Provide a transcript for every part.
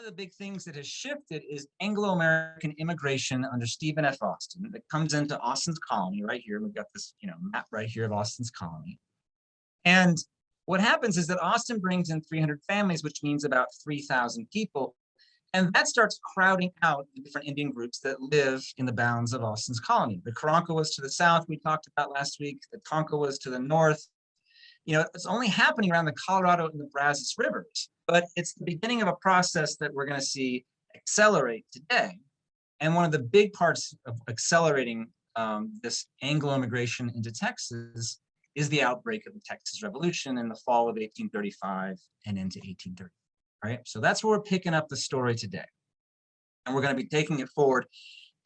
the big things that has shifted is Anglo-American immigration under Stephen F. Austin that comes into Austin's colony right here. We've got this, map right here of Austin's colony. And what happens is that Austin brings in 300 families, which means about 3,000 people. And that starts crowding out the different Indian groups that live in the bounds of Austin's colony. The Karankawas to the south, we talked about last week. The Tonkawas to the north. It's only happening around the Colorado and the Brazos rivers, but it's the beginning of a process that we're going to see accelerate today. And one of the big parts of accelerating this Anglo immigration into Texas is the outbreak of the Texas Revolution in the fall of 1835 and into 1830, right? So that's where we're picking up the story today. And we're going to be taking it forward.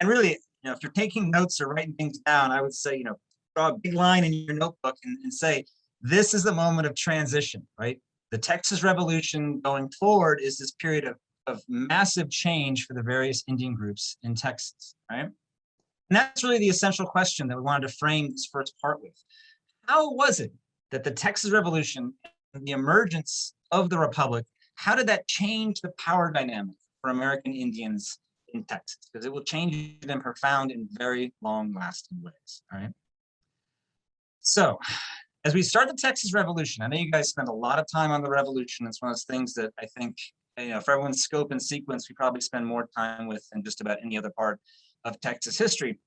And really, if you're taking notes or writing things down, I would say, draw a big line in your notebook and say, this is the moment of transition, right? The Texas Revolution going forward is this period of massive change for the various Indian groups in Texas, right? And that's really the essential question that we wanted to frame this first part with. How was it that the Texas Revolution and the emergence of the Republic, how did that change the power dynamic for American Indians in Texas? Because it will change them profound and very long-lasting ways, all right? So, as we start the Texas Revolution, I know you guys spend a lot of time on the Revolution. It's one of those things that I think, for everyone's scope and sequence, we probably spend more time with than just about any other part of Texas history.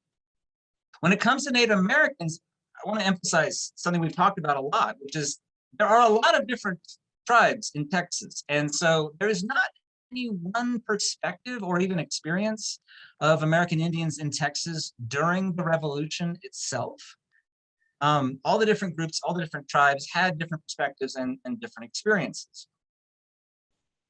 When it comes to Native Americans, I want to emphasize something we've talked about a lot, which is there are a lot of different tribes in Texas. And so there is not any one perspective or even experience of American Indians in Texas during the Revolution itself. All the different groups, all the different tribes had different perspectives and different experiences.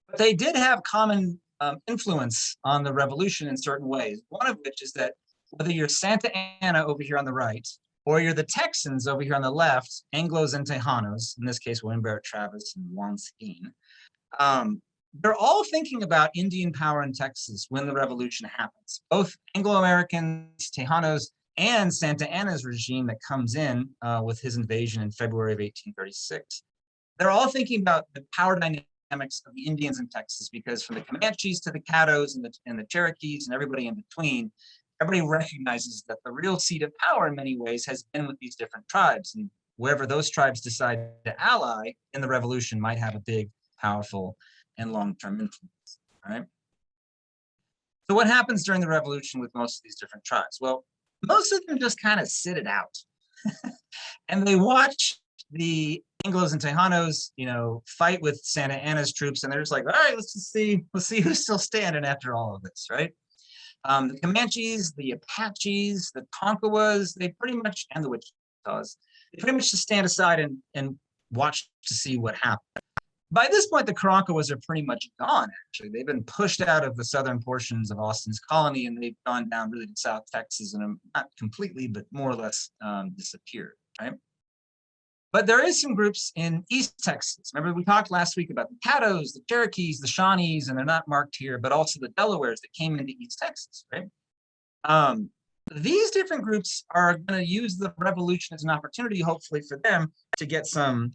But they did have common influence on the revolution in certain ways. One of which is that whether you're Santa Anna over here on the right, or you're the Texans over here on the left, Anglos and Tejanos, in this case, William Barrett Travis and Juan Seguin, they're all thinking about Indian power in Texas when the revolution happens. Both Anglo-Americans, Tejanos, and Santa Anna's regime that comes in with his invasion in February of 1836. They're all thinking about the power dynamics of the Indians in Texas, because from the Comanches to the Caddos and the Cherokees and everybody in between, everybody recognizes that the real seat of power in many ways has been with these different tribes. And wherever those tribes decide to ally in the revolution might have a big, powerful, and long-term influence, all right? So what happens during the revolution with most of these different tribes? Well, most of them just kind of sit it out. And they watch the Anglos and Tejanos, fight with Santa Anna's troops, and they're just like, all right, let's see who's still standing after all of this, right? The Comanches, the Apaches, the Tonkawas, and the Wichitas, they pretty much just stand aside and watch to see what happens. By this point, the Karankawas are pretty much gone, actually. They've been pushed out of the southern portions of Austin's colony, and they've gone down really to South Texas and not completely, but more or less disappeared, right? But there is some groups in East Texas. Remember, we talked last week about the Caddos, the Cherokees, the Shawnees, and they're not marked here, but also the Delawares that came into East Texas, right? These different groups are going to use the revolution as an opportunity, hopefully for them, to get some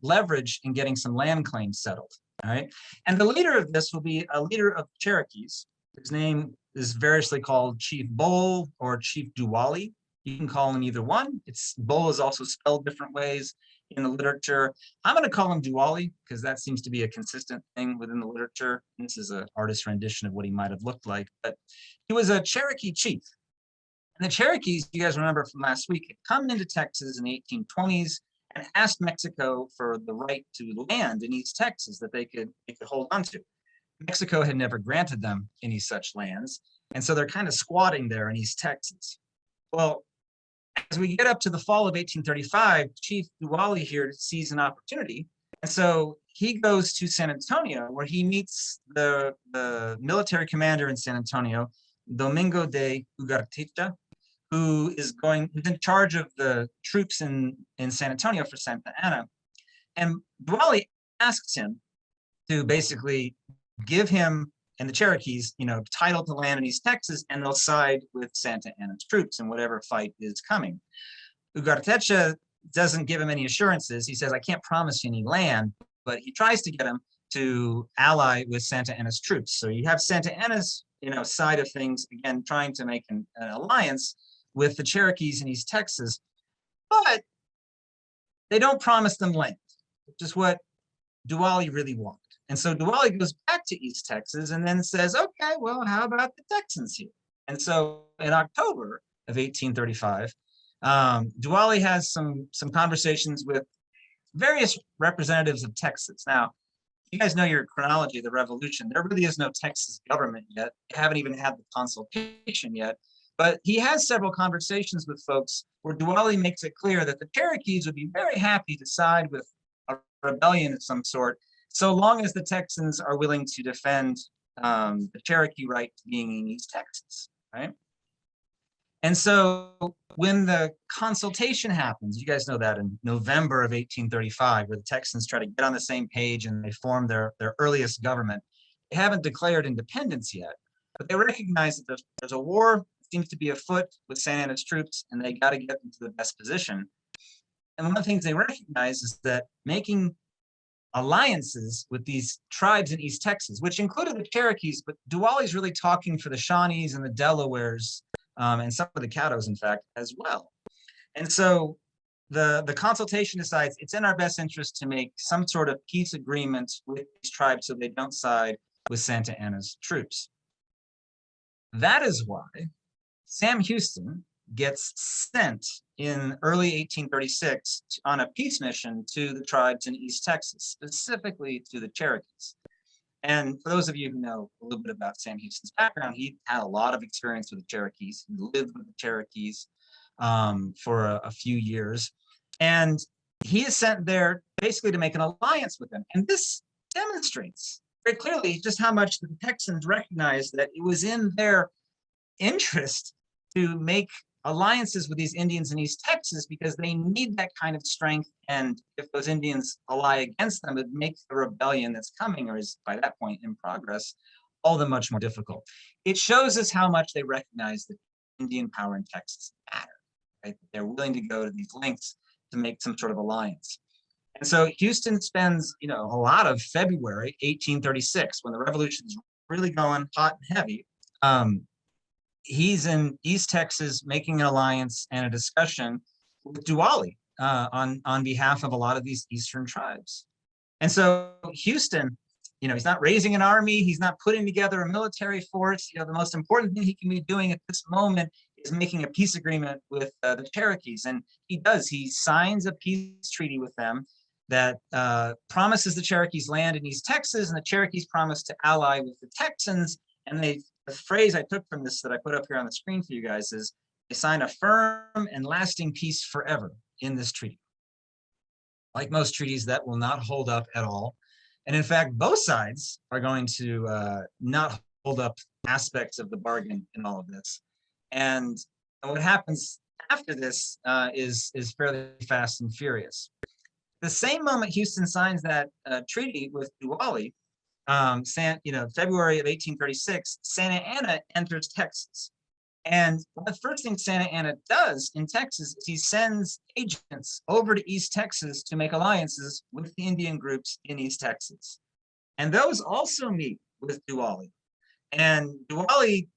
leverage in getting some land claims settled, all right? And the leader of this will be a leader of Cherokees. His name is variously called Chief Bull or Chief Duwali. You can call him either one. Bull is also spelled different ways in the literature. I'm going to call him Duwali because that seems to be a consistent thing within the literature. This is an artist's rendition of what he might have looked like, but he was a Cherokee chief. And the Cherokees, you guys remember from last week, had come into Texas in the 1820s and asked Mexico for the right to land in East Texas that they could hold on to. Mexico had never granted them any such lands, and so they're kind of squatting there in East Texas. Well, as we get up to the fall of 1835, Chief Duwali here sees an opportunity, and so he goes to San Antonio, where he meets the military commander in San Antonio, Domingo de Ugartecha, who is in charge of the troops in San Antonio for Santa Anna. And Duwali asks him to basically give him and the Cherokees, title to land in East Texas, and they'll side with Santa Anna's troops in whatever fight is coming. Ugartecha doesn't give him any assurances. He says, I can't promise you any land, but he tries to get him to ally with Santa Anna's troops. So you have Santa Anna's, side of things, again, trying to make an alliance with the Cherokees in East Texas, but they don't promise them land, which is what Duwali really wanted. And so Duwali goes back to East Texas and then says, okay, well, how about the Texans here? And so in October of 1835, Duwali has some conversations with various representatives of Texas. Now, you guys know your chronology of the revolution. There really is no Texas government yet. They haven't even had the consultation yet. But he has several conversations with folks where Duwali makes it clear that the Cherokees would be very happy to side with a rebellion of some sort, so long as the Texans are willing to defend the Cherokee right to being in East Texas, right? And so when the consultation happens, you guys know that in November of 1835, where the Texans try to get on the same page and they form their earliest government, they haven't declared independence yet, but they recognize that there's a war that seems to be afoot with Santa Anna's troops, and they got to get into the best position. And one of the things they recognize is that making alliances with these tribes in East Texas, which included the Cherokees, but Duwali's really talking for the Shawnees and the Delawares, and some of the Caddos, in fact, as well. And so the consultation decides it's in our best interest to make some sort of peace agreement with these tribes so they don't side with Santa Anna's troops. That is why Sam Houston gets sent in early 1836 on a peace mission to the tribes in East Texas, specifically to the Cherokees. And for those of you who know a little bit about Sam Houston's background, he had a lot of experience with the Cherokees. He lived with the Cherokees for a few years. And he is sent there basically to make an alliance with them. And this demonstrates very clearly just how much the Texans recognized that it was in their interest to make alliances with these Indians in East Texas, because they need that kind of strength. And if those Indians ally against them, it makes the rebellion that's coming, or is by that point in progress, all the much more difficult. It shows us how much they recognize that Indian power in Texas matter, right? They're willing to go to these lengths to make some sort of alliance. And so Houston spends, a lot of February 1836, when the revolution is really going hot and heavy. He's in East Texas making an alliance and a discussion with Duwali on behalf of a lot of these Eastern tribes. And so Houston, he's not raising an army, he's not putting together a military force. The most important thing he can be doing at this moment is making a peace agreement with the Cherokees. And he does. He signs a peace treaty with them that promises the Cherokees land in East Texas, and the Cherokees promise to ally with the Texans. And the phrase I took from this that I put up here on the screen for you guys is, they sign a firm and lasting peace forever in this treaty. Like most treaties, that will not hold up at all. And in fact, both sides are going to not hold up aspects of the bargain in all of this. And what happens after this is fairly fast and furious. The same moment Houston signs that treaty with Duwali, February of 1836, Santa Anna enters Texas. And the first thing Santa Anna does in Texas is he sends agents over to East Texas to make alliances with the Indian groups in East Texas. And those also meet with Duwali. And Duwali,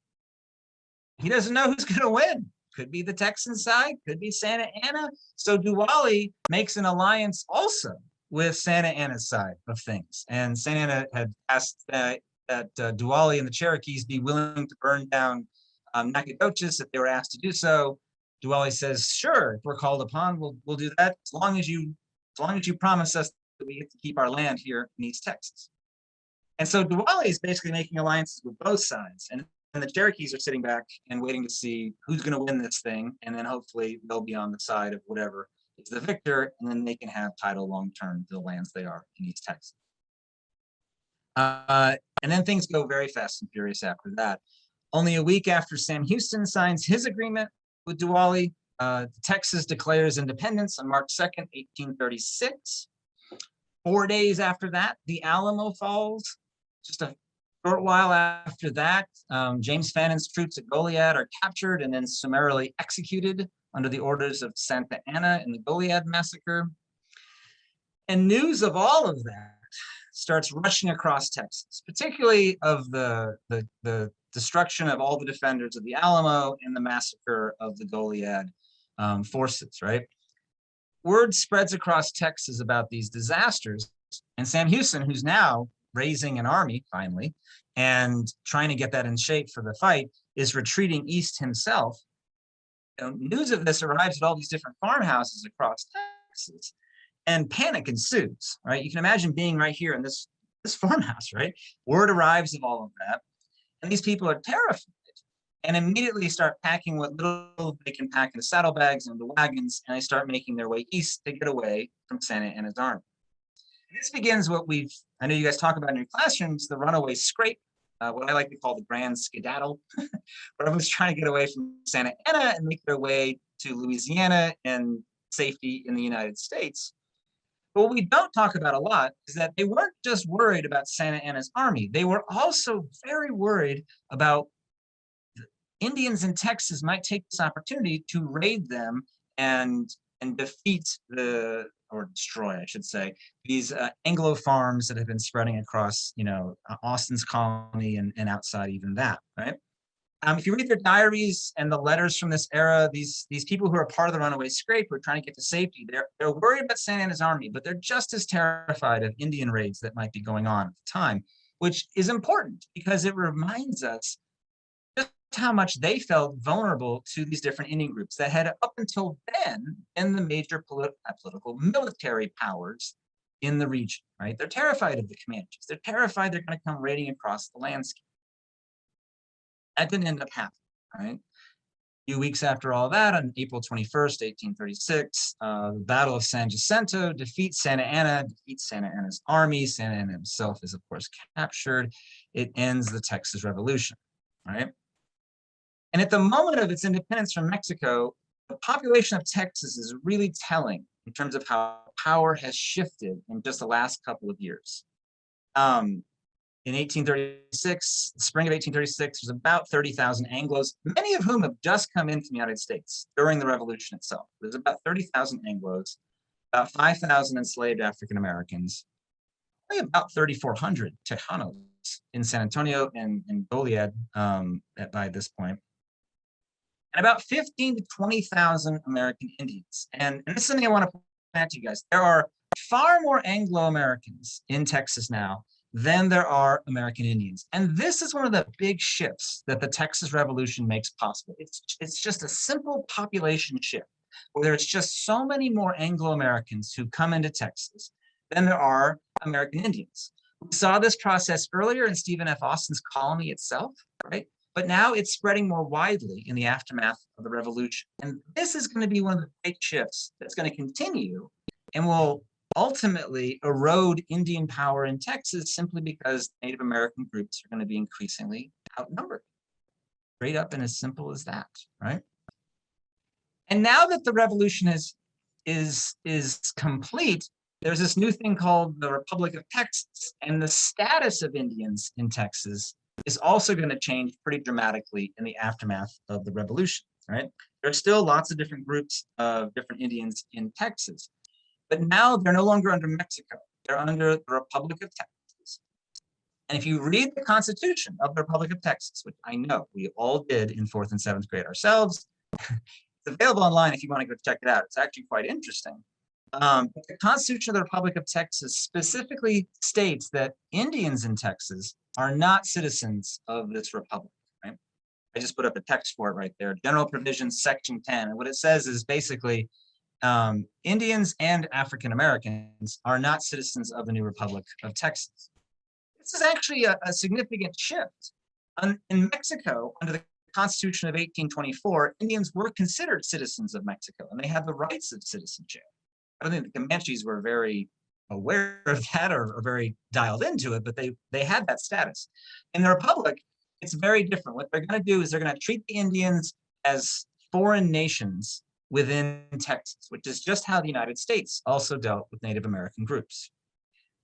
he doesn't know who's going to win. Could be the Texan side, could be Santa Anna. So Duwali makes an alliance also with Santa Anna's side of things. And Santa Anna had asked that Duwali and the Cherokees be willing to burn down Nacogdoches if they were asked to do so. Duwali says, sure, if we're called upon, we'll do that, as long as you promise us that we get to keep our land here in East Texas. And so Duwali is basically making alliances with both sides. And the Cherokees are sitting back and waiting to see who's going to win this thing. And then hopefully they'll be on the side of whatever is the victor, and then they can have title long-term to the lands they are in East Texas. And then things go very fast and furious after that. Only a week after Sam Houston signs his agreement with Duwali, Texas declares independence on March 2nd, 1836. 4 days after that, the Alamo falls. Just a short while after that, James Fannon's troops at Goliad are captured and then summarily executed under the orders of Santa Anna in the Goliad Massacre. And news of all of that starts rushing across Texas, particularly of the destruction of all the defenders of the Alamo and the massacre of the Goliad forces, right? Word spreads across Texas about these disasters, and Sam Houston, who's now raising an army finally and trying to get that in shape for the fight, is retreating east himself. News of this arrives at all these different farmhouses across Texas, and panic ensues, right? You can imagine being right here in this farmhouse, right? Word arrives of all of that, and these people are terrified and immediately start packing what little they can pack into saddlebags and the wagons, and they start making their way east to get away from Santa Anna's army. And this begins what I know you guys talk about in your classrooms, the Runaway Scrape, what I like to call the grand skedaddle, where everyone's trying to get away from Santa Anna and make their way to Louisiana and safety in the United States. But what we don't talk about a lot is that they weren't just worried about Santa Anna's army. They were also very worried about Indians in Texas might take this opportunity to raid them and defeat or destroy, I should say, these Anglo farms that have been spreading across, Austin's colony and outside even that, right? If you read their diaries and the letters from this era, these people who are part of the Runaway Scrape who are trying to get to safety, they're worried about Santa Anna's army, but they're just as terrified of Indian raids that might be going on at the time, which is important because it reminds us just how much they felt vulnerable to these different Indian groups that had up until then been the major political military powers in the region, right? They're terrified of the Comanches. They're terrified they're going to come raiding across the landscape. That didn't end up happening, right? A few weeks after all that, on April 21st, 1836, the Battle of San Jacinto defeats Santa Anna's army. Santa Anna himself is, of course, captured. It ends the Texas Revolution, right? And at the moment of its independence from Mexico, the population of Texas is really telling in terms of how power has shifted in just the last couple of years. In 1836, the spring of 1836, there's about 30,000 Anglos, many of whom have just come into the United States during the Revolution itself. There's about 30,000 Anglos, about 5,000 enslaved African Americans, only about 3,400 Tejanos in San Antonio and Goliad by this point, and about 15 to 20,000 American Indians. And this is something I want to point out to you guys. There are far more Anglo-Americans in Texas now than there are American Indians. And this is one of the big shifts that the Texas Revolution makes possible. It's just a simple population shift, where there's just so many more Anglo-Americans who come into Texas than there are American Indians. We saw this process earlier in Stephen F. Austin's colony itself, right? But now it's spreading more widely in the aftermath of the Revolution. And this is going to be one of the great shifts that's going to continue and will ultimately erode Indian power in Texas simply because Native American groups are going to be increasingly outnumbered. Straight up and as simple as that, right? And now that the revolution is complete, there's this new thing called the Republic of Texas, and the status of Indians in Texas is also going to change pretty dramatically in the aftermath of the revolution, right? There are still lots of different groups of different Indians in Texas, but now they're no longer under Mexico. They're under the Republic of Texas. And if you read the Constitution of the Republic of Texas, which I know we all did in 4th and 7th grade ourselves, it's available online if you want to go check it out. It's actually quite interesting. But the Constitution of the Republic of Texas specifically states that Indians in Texas are not citizens of this republic, right? I just put up a text for it right there. General Provisions, Section 10. And what it says is basically Indians and African Americans are not citizens of the new Republic of Texas. This is actually a significant shift. In Mexico, under the Constitution of 1824, Indians were considered citizens of Mexico, and they had the rights of citizenship. I don't think the Comanches were very aware of that or very dialed into it, but they had that status. In the Republic, it's very different. What they're going to do is they're going to treat the Indians as foreign nations within Texas, which is just how the United States also dealt with Native American groups.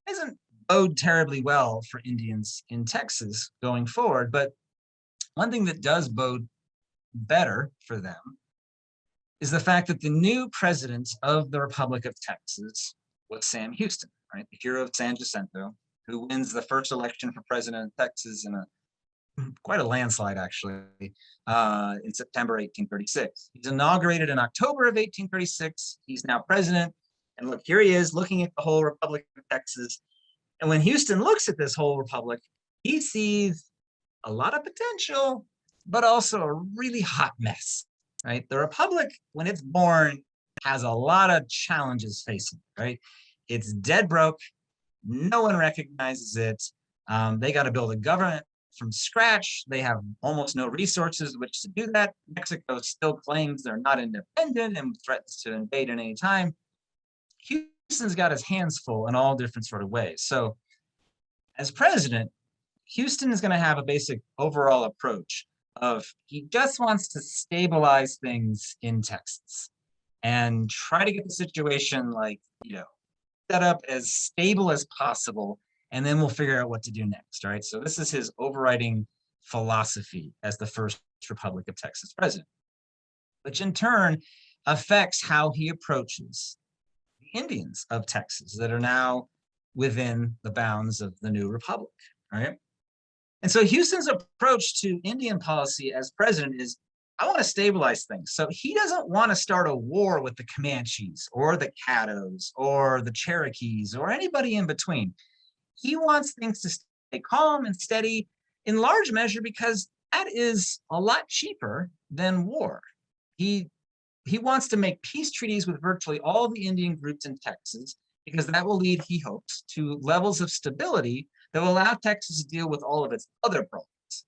It doesn't bode terribly well for Indians in Texas going forward, but one thing that does bode better for them is the fact that the new president of the Republic of Texas was Sam Houston, right? The hero of San Jacinto, who wins the first election for president of Texas in quite a landslide, actually, in September 1836. He's inaugurated in October of 1836. He's now president. And look, here he is looking at the whole Republic of Texas. And when Houston looks at this whole republic, he sees a lot of potential, but also a really hot mess, right? The republic, when it's born, has a lot of challenges facing it, right? It's dead broke. No one recognizes it. They got to build a government from scratch. They have almost no resources which to do that. Mexico still claims they're not independent and threatens to invade at any time. Houston's got his hands full in all different sort of ways. So as president, Houston is going to have a basic overall approach of he just wants to stabilize things in Texas and try to get the situation set up as stable as possible, and then we'll figure out what to do next, right? So this is his overriding philosophy as the first Republic of Texas president, which in turn affects how he approaches the Indians of Texas that are now within the bounds of the new republic, right? And so Houston's approach to Indian policy as president is, I want to stabilize things. So he doesn't want to start a war with the Comanches or the Caddos or the Cherokees or anybody in between. He wants things to stay calm and steady in large measure because that is a lot cheaper than war. He wants to make peace treaties with virtually all the Indian groups in Texas because that will lead, he hopes, to levels of stability that will allow Texas to deal with all of its other problems.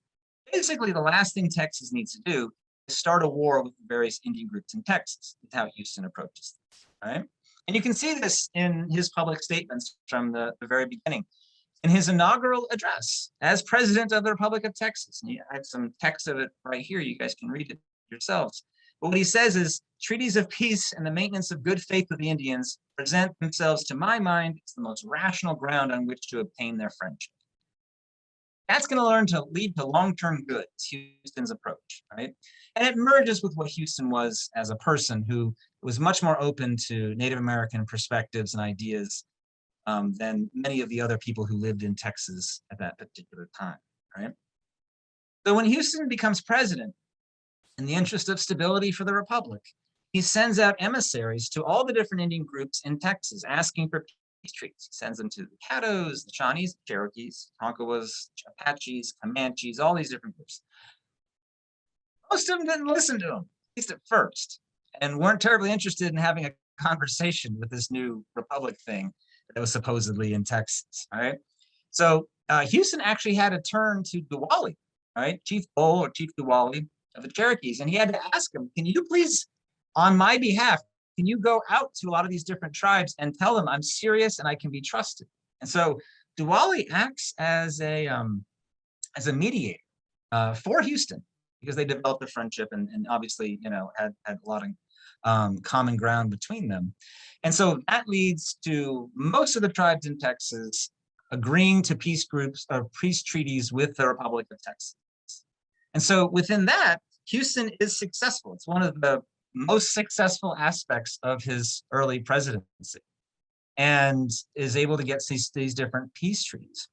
Basically, the last thing Texas needs to do is start a war with the various Indian groups in Texas. That's how Houston approaches this, right? And you can see this in his public statements from the very beginning. In his inaugural address as president of the Republic of Texas, and I have some text of it right here, you guys can read it yourselves. But what he says is, treaties of peace and the maintenance of good faith with the Indians present themselves, to my mind, as the most rational ground on which to obtain their friendship. That's going to lead to long-term good, Houston's approach, right? And it merges with what Houston was as a person, who was much more open to Native American perspectives and ideas than many of the other people who lived in Texas at that particular time, right? So when Houston becomes president, in the interest of stability for the republic, he sends out emissaries to all the different Indian groups in Texas asking for peace treaties. He sends them to the Caddos, the Shawnees, Cherokees, Tonkawas, Apaches, Comanches, all these different groups. Most of them didn't listen to him, at least at first, and weren't terribly interested in having a conversation with this new republic thing that was supposedly in Texas, all right? So Houston actually had to turn to Diwali, right? Chief Bull or Chief Diwali of the Cherokees, and he had to ask him, can you please, on my behalf, can you go out to a lot of these different tribes and tell them I'm serious and I can be trusted? And so Diwali acts as a mediator for Houston, because they developed a friendship and obviously, had a lot of common ground between them. And so that leads to most of the tribes in Texas agreeing to peace treaties with the Republic of Texas. And so within that, Houston is successful. It's one of the most successful aspects of his early presidency, and is able to get these different peace treaties.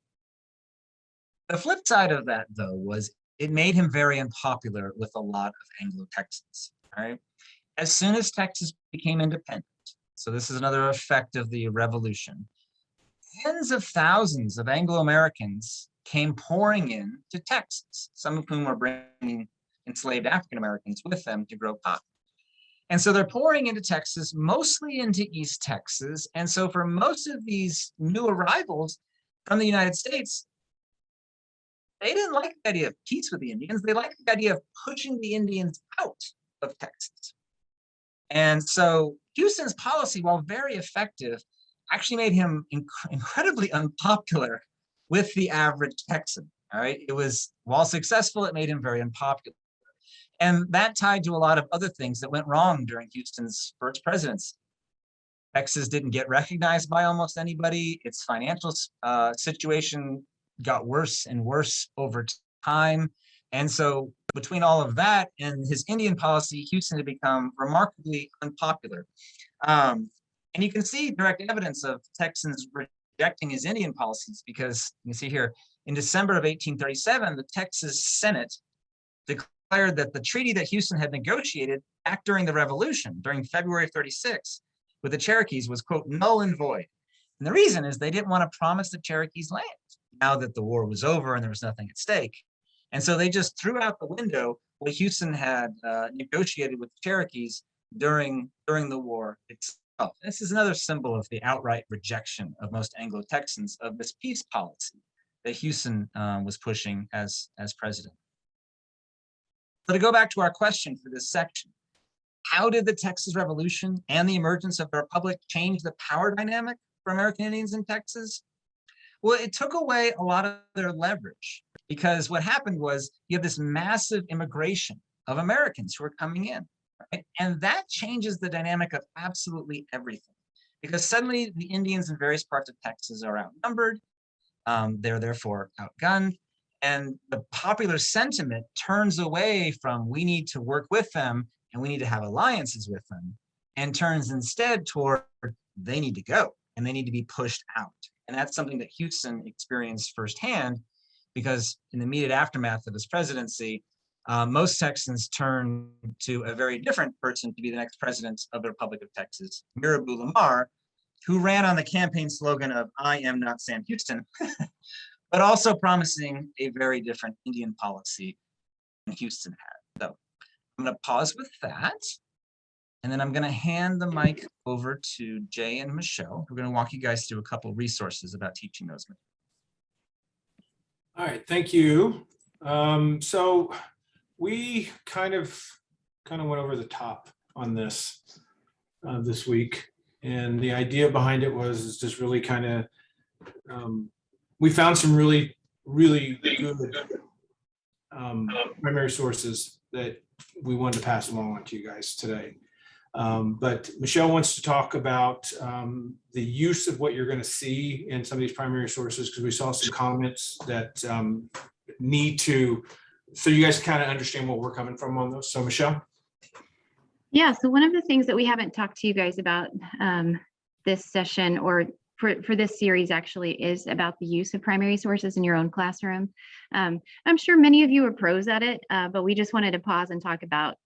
The flip side of that, though, was it made him very unpopular with a lot of Anglo-Texans, right? As soon as Texas became independent, so this is another effect of the revolution, tens of thousands of Anglo-Americans came pouring in to Texas, some of whom were bringing enslaved African-Americans with them to grow cotton. And so they're pouring into Texas, mostly into East Texas. And so for most of these new arrivals from the United States, they didn't like the idea of peace with the Indians. They liked the idea of pushing the Indians out of Texas. And so Houston's policy, while very effective, actually made him incredibly unpopular with the average Texan, all right? It was, while successful, it made him very unpopular. And that tied to a lot of other things that went wrong during Houston's first presidency. Texas didn't get recognized by almost anybody. Its financial situation got worse and worse over time. And so between all of that and his Indian policy, Houston had become remarkably unpopular. And you can see direct evidence of Texans rejecting his Indian policies, because you can see here, in December of 1837, the Texas Senate declared that the treaty that Houston had negotiated back during the Revolution, during February of 36, with the Cherokees was, quote, null and void. And the reason is they didn't want to promise the Cherokees land now that the war was over and there was nothing at stake. And so they just threw out the window what Houston had negotiated with the Cherokees during the war itself. This is another symbol of the outright rejection of most Anglo-Texans of this peace policy that Houston was pushing as president. So to go back to our question for this section, how did the Texas Revolution and the emergence of the Republic change the power dynamic for American Indians in Texas? Well, it took away a lot of their leverage, because what happened was you have this massive immigration of Americans who are coming in, right? And that changes the dynamic of absolutely everything, because suddenly the Indians in various parts of Texas are outnumbered, they're therefore outgunned, and the popular sentiment turns away from we need to work with them and we need to have alliances with them, and turns instead toward they need to go and they need to be pushed out. And that's something that Houston experienced firsthand, because in the immediate aftermath of his presidency, most Texans turned to a very different person to be the next president of the Republic of Texas, Mirabeau Lamar, who ran on the campaign slogan of "I am not Sam Houston," but also promising a very different Indian policy than Houston had. So I'm going to pause with that, and then I'm going to hand the mic over to Jay and Michelle, who are going to walk you guys through a couple resources about teaching those materials. All right, thank you. So we kind of went over the top on this this week, and the idea behind it was just really kind of we found some really good primary sources that we wanted to pass along on to you guys today. But Michelle wants to talk about the use of what you're going to see in some of these primary sources, because we saw some comments that need to, so you guys kind of understand where we're coming from on those. So Michelle? Yeah, so one of the things that we haven't talked to you guys about this session, or for this series actually, is about the use of primary sources in your own classroom. I'm sure many of you are pros at it, but we just wanted to pause and talk about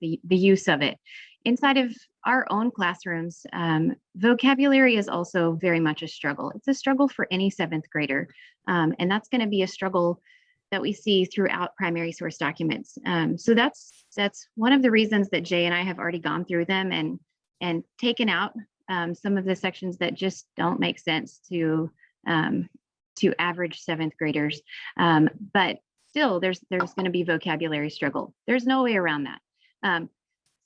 the use of it. Inside of our own classrooms, vocabulary is also very much a struggle. It's a struggle for any seventh grader, and that's going to be a struggle that we see throughout primary source documents. So that's one of the reasons that Jay and I have already gone through them and taken out some of the sections that just don't make sense to average seventh graders. But still, there's going to be vocabulary struggle. There's no way around that.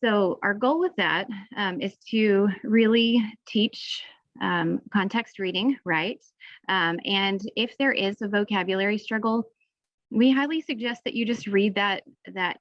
So our goal with that is to really teach context reading, right? And if there is a vocabulary struggle, we highly suggest that you just read that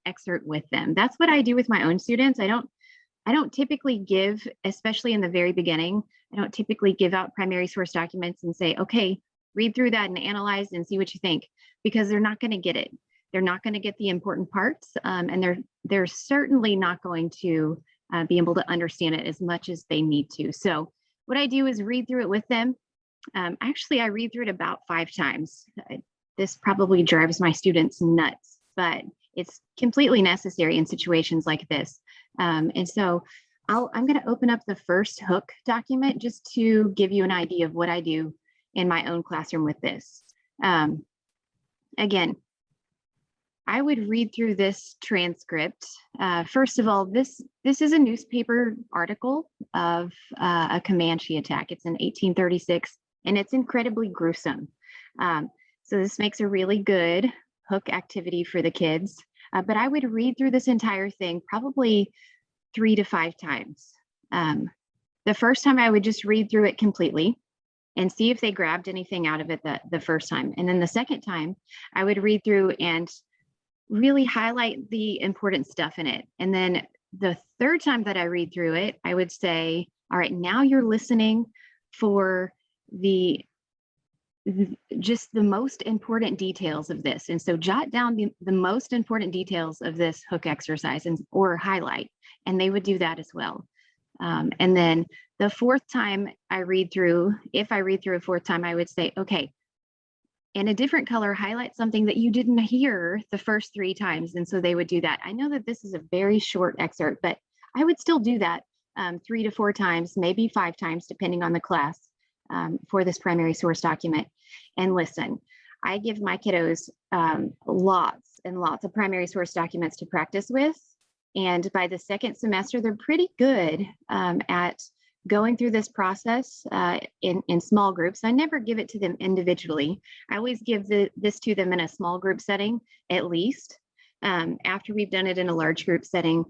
excerpt with them. That's what I do with my own students. I don't typically give, especially in the very beginning, I don't typically give out primary source documents and say, okay, read through that and analyze and see what you think, because they're not going to get it. They're not going to get the important parts, and they're certainly not going to be able to understand it as much as they need to. So what I do is read through it with them. Actually, I read through it about 5 times. This probably drives my students nuts, but it's completely necessary in situations like this. And so I'm going to open up the first hook document just to give you an idea of what I do in my own classroom with this. Again, I would read through this transcript. First of all, this is a newspaper article of a Comanche attack. It's in 1836, and it's incredibly gruesome. So this makes a really good hook activity for the kids. But I would read through this entire thing probably 3 to 5 times. The first time I would just read through it completely and see if they grabbed anything out of it the first time. And then the second time I would read through and really highlight the important stuff in it. And then the third time that I read through it, I would say, all right, now you're listening for just the most important details of this. And so jot down the most important details of this hook exercise or highlight, and they would do that as well. And then the fourth time I read through, if I read through a fourth time, I would say, okay, in a different color, highlight something that you didn't hear the first 3 times. And so they would do that. I know that this is a very short excerpt, but I would still do that 3 to 4 times, maybe 5 times, depending on the class, for this primary source document. And listen, I give my kiddos lots and lots of primary source documents to practice with. And by the second semester, they're pretty good at going through this process in small groups. I never give it to them individually. I always give this to them in a small group setting, at least. After we've done it in a large group setting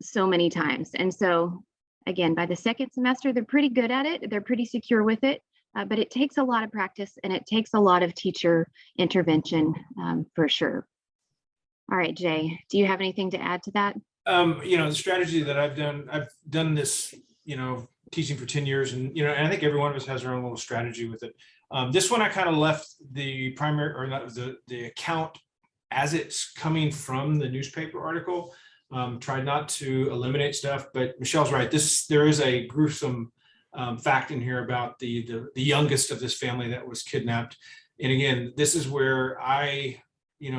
so many times. And so again, by the second semester, they're pretty good at it. They're pretty secure with it, but it takes a lot of practice and it takes a lot of teacher intervention for sure. All right, Jay, do you have anything to add to that? The strategy that I've done this, teaching for 10 years, and, and I think every one of us has our own little strategy with it. This one, I kind of left the primary, or not the account as it's coming from the newspaper article. Tried not to eliminate stuff, but Michelle's right. There is a gruesome fact in here about the youngest of this family that was kidnapped. And again, this is where I,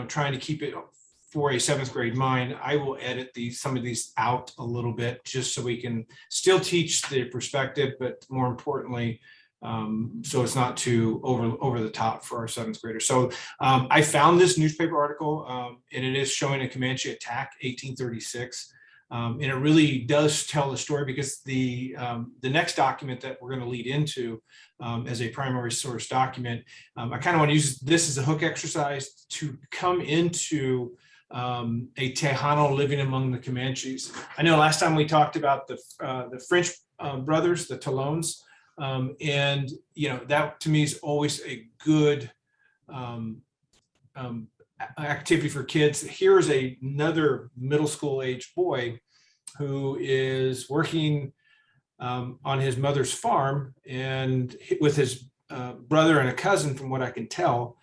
trying to keep it for a 7th grade mind, I will edit some of these out a little bit just so we can still teach the perspective, but more importantly, so it's not too over the top for our 7th graders. So I found this newspaper article, and it is showing a Comanche attack, 1836. And it really does tell the story, because the next document that we're going to lead into as a primary source document, I kind of want to use this as a hook exercise to come into a Tejano living among the Comanches. I know last time we talked about the French brothers, the Talons, and that to me is always a good activity for kids. Here's another middle school age boy who is working on his mother's farm and with his brother and a cousin, from what I can tell.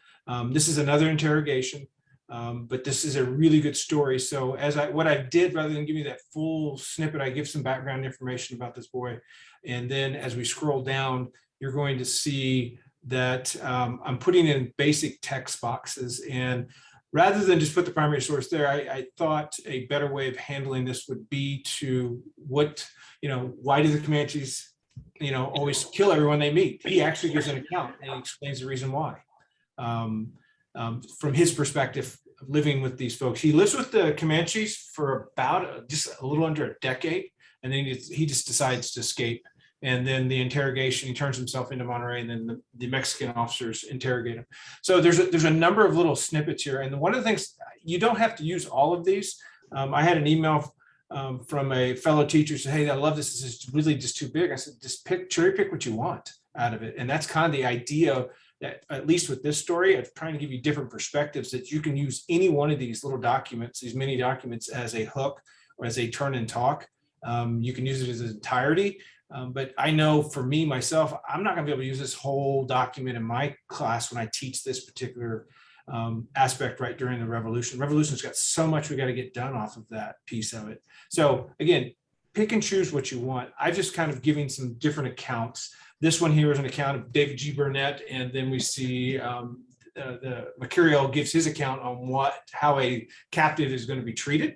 This is another interrogation. But this is a really good story. So what I did, rather than give you that full snippet, I give some background information about this boy. And then as we scroll down, you're going to see that I'm putting in basic text boxes. And rather than just put the primary source there, I thought a better way of handling this would be to why do the Comanches, always kill everyone they meet? He actually gives an account and he explains the reason why. From his perspective, living with these folks. He lives with the Comanches for about just a little under a decade, and then he just decides to escape. And then the interrogation, he turns himself into Monterey, and then the Mexican officers interrogate him. So there's a number of little snippets here. And one of the things, you don't have to use all of these. I had an email from a fellow teacher who said, hey, I love this. This is really just too big. I said, just cherry pick what you want out of it. And that's kind of the idea, that at least with this story, of trying to give you different perspectives, that you can use any one of these little documents, these mini documents, as a hook or as a turn and talk. You can use it as an entirety. But I know for me, myself, I'm not going to be able to use this whole document in my class when I teach this particular aspect right during the revolution. Revolution's got so much we got to get done off of that piece of it. So again, pick and choose what you want. I've just kind of giving some different accounts. This one here is an account of David G. Burnett, and then we see the Mercurial gives his account on how a captive is going to be treated.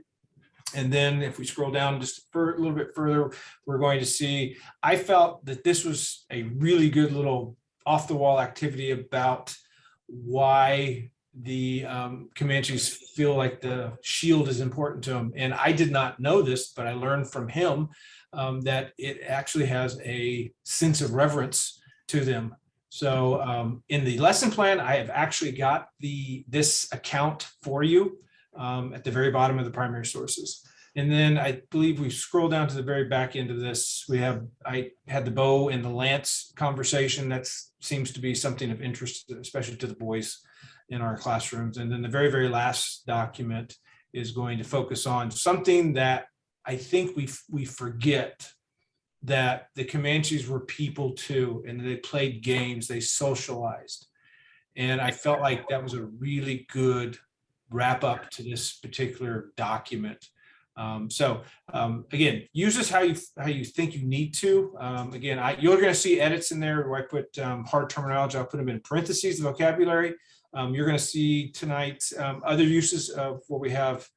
And then if we scroll down just a little bit further, we're going to see, I felt that this was a really good little off-the-wall activity about why the Comanches feel like the shield is important to them. And I did not know this, but I learned from him that it actually has a sense of reverence to them. So in the lesson plan, I have actually got this account for you at the very bottom of the primary sources. And then I believe we scroll down to the very back end of this. I had the bow and the lance conversation. That seems to be something of interest, especially to the boys in our classrooms. And then the very, very last document is going to focus on something that I think we forget, that the Comanches were people too, and they played games, they socialized. And I felt like that was a really good wrap up to this particular document. Again, use this how you think you need to. Again, you're going to see edits in there where I put hard terminology. I'll put them in parentheses, the vocabulary. You're going to see tonight other uses of what we have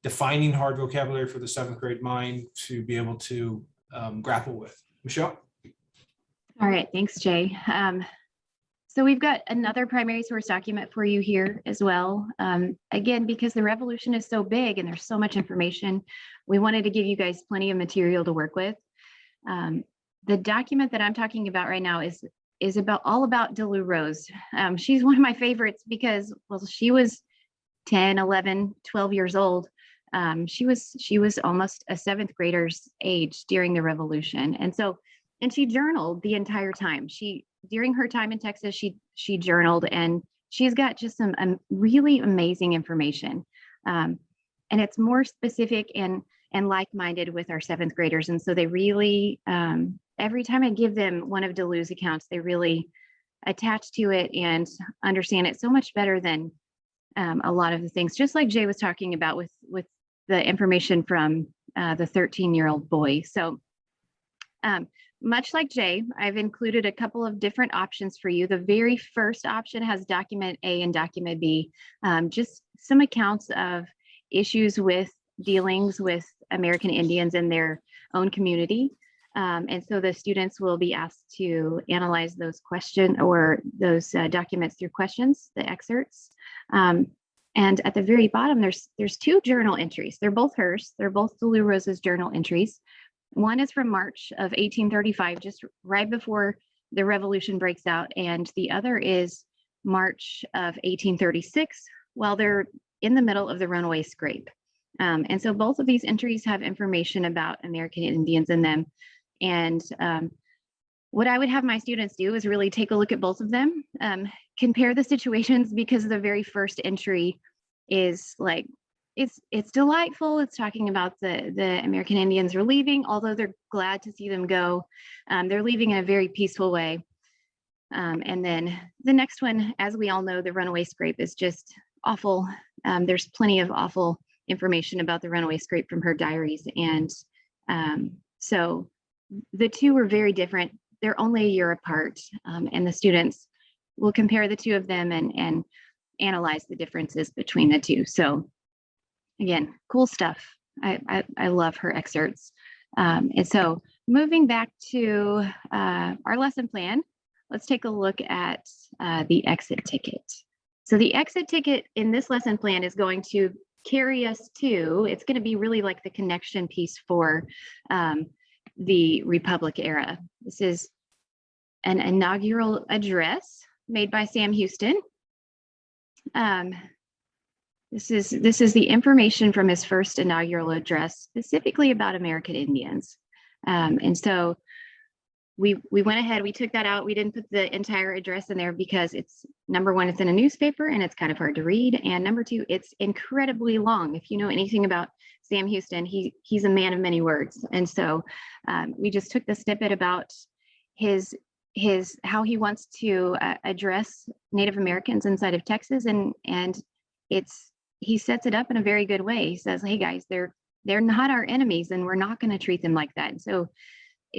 defining hard vocabulary for the 7th grade mind to be able to grapple with. Michelle? All right, thanks, Jay. So we've got another primary source document for you here as well. Again, because the revolution is so big and there's so much information, we wanted to give you guys plenty of material to work with. The document that I'm talking about right now is all about Louise Rose. She's one of my favorites because, well, she was 10, 11, 12 years old. She was almost a 7th grader's age during the revolution. And she journaled the entire time. During her time in Texas, she journaled, and she's got just some really amazing information. And it's more specific and like-minded with our 7th graders. And so they really, every time I give them one of Louise's accounts, they really attach to it and understand it so much better than a lot of the things, just like Jay was talking about with the information from the 13-year-old boy. So much like Jay, I've included a couple of different options for you. The very first option has document A and document B, just some accounts of issues with dealings with American Indians in their own community. And so the students will be asked to analyze those documents through questions, the excerpts. And at the very bottom, there's 2 journal entries. They're both hers. They're both Louise Rose's journal entries. One is from March of 1835, just right before the revolution breaks out. And the other is March of 1836, while they're in the middle of the Runaway Scrape. And so both of these entries have information about American Indians in them. And what I would have my students do is really take a look at both of them, compare the situations, because the very first entry is like, it's delightful. It's talking about the American Indians are leaving, although they're glad to see them go. They're leaving in a very peaceful way. And then the next one, as we all know, the Runaway Scrape is just awful. There's plenty of awful information about the Runaway Scrape from her diaries. And so the 2 are very different. They're only a year apart. And the students will compare the 2 of them and analyze the differences between the 2. So again, cool stuff. I love her excerpts. And so moving back to our lesson plan, let's take a look at the exit ticket. So the exit ticket in this lesson plan is going to carry us to, it's going to be really like the connection piece for the Republic era. This is an inaugural address made by Sam Houston. This is the information from his first inaugural address, specifically about American Indians. And so we went ahead, we took that out. We didn't put the entire address in there because it's, number one, it's in a newspaper and it's kind of hard to read. And number 2, it's incredibly long. If you know anything about Sam Houston, he's a man of many words. And so we just took the snippet about how he wants to address Native Americans inside of Texas. And he sets it up in a very good way. He says, hey guys, they're not our enemies and we're not going to treat them like that. And so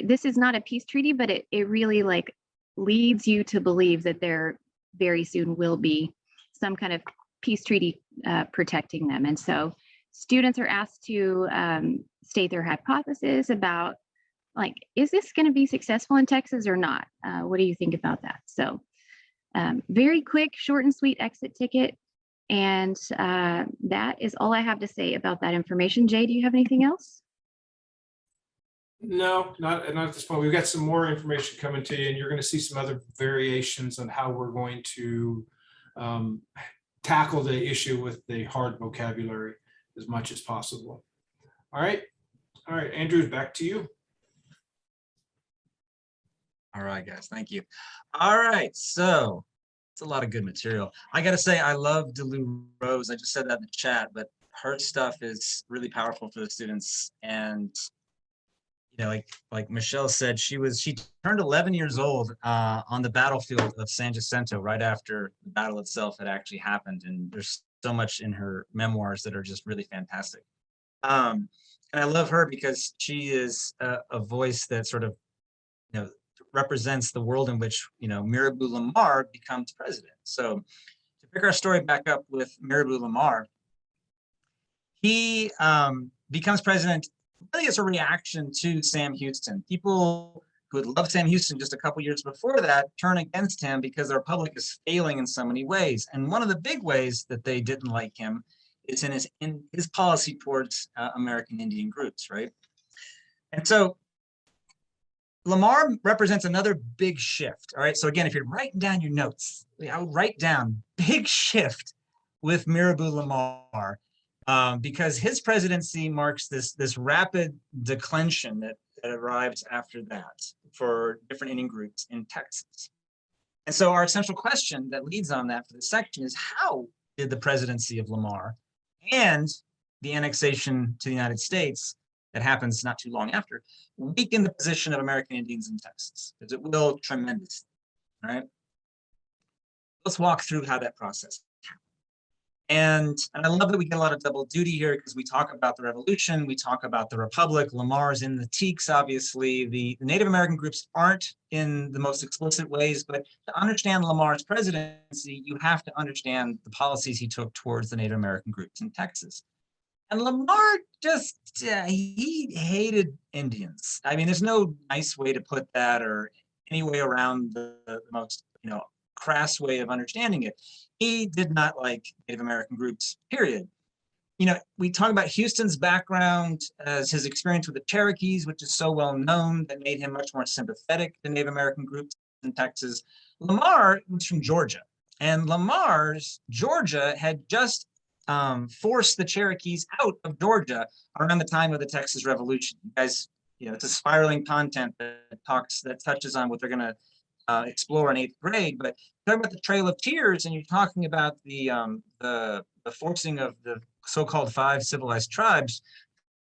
this is not a peace treaty, but it really like leads you to believe that there very soon will be some kind of peace treaty protecting them. And so students are asked to state their hypothesis about, like, is this going to be successful in Texas or not? What do you think about that? So very quick, short and sweet exit ticket. And that is all I have to say about that information. Jay, do you have anything else? No, not at this point. We've got some more information coming to you, and you're going to see some other variations on how we're going to tackle the issue with the hard vocabulary as much as possible. All right, Andrew, back to you. All right, guys, thank you. All right, so it's a lot of good material. I got to say, I love Louise Rose. I just said that in the chat, but her stuff is really powerful for the students. And you know, like Michelle said, she turned 11 years old on the battlefield of San Jacinto right after the battle itself had actually happened. And there's so much in her memoirs that are just really fantastic. And I love her because she is a voice that sort of, represents the world in which, Mirabeau Lamar becomes president. So to pick our story back up with Mirabeau Lamar, he becomes president really as a reaction to Sam Houston. People who had loved Sam Houston just a couple years before that turn against him because the Republic is failing in so many ways. And one of the big ways that they didn't like him is in his policy towards American Indian groups, right? And so Lamar represents another big shift. All right. So again, if you're writing down your notes, I would write down big shift with Mirabeau Lamar, because his presidency marks this rapid declension that arrives after that for different Indian groups in Texas. And so our essential question that leads on that for this section is, how did the presidency of Lamar and the annexation to the United States that happens not too long after weaken the position of American Indians in Texas? Because it will tremendously, right? Let's walk through how that process happened. And I love that we get a lot of double duty here, because we talk about the revolution, we talk about the Republic. Lamar's in the teaks, obviously. The Native American groups aren't in the most explicit ways, but to understand Lamar's presidency, you have to understand the policies he took towards the Native American groups in Texas. And Lamar just, he hated Indians. I mean, there's no nice way to put that, or any way around the most, crass way of understanding it. He did not like Native American groups, period. We talk about Houston's background as his experience with the Cherokees, which is so well known, that made him much more sympathetic to Native American groups in Texas. Lamar was from Georgia, and Lamar's Georgia had just forced the Cherokees out of Georgia around the time of the Texas Revolution. You guys, it's a spiraling content that touches on what they're going to explore in 8th grade. But talking about the Trail of Tears, and you're talking about the forcing of the so-called 5 civilized tribes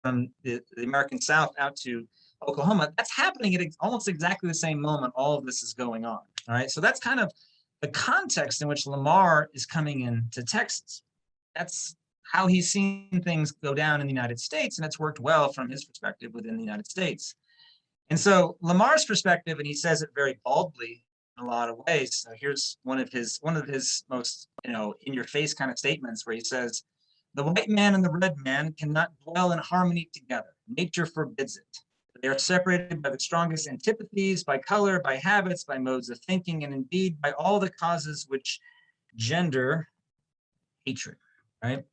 from the American South out to Oklahoma, that's happening at almost exactly the same moment all of this is going on. All right, so that's kind of the context in which Lamar is coming into Texas. That's how he's seen things go down in the United States, and it's worked well from his perspective within the United States. And so Lamar's perspective, and he says it very baldly in a lot of ways. So here's one of his most, in your face kind of statements, where he says, "The white man and the red man cannot dwell in harmony together. Nature forbids it. They are separated by the strongest antipathies, by color, by habits, by modes of thinking, and indeed by all the causes which gender hatred," right?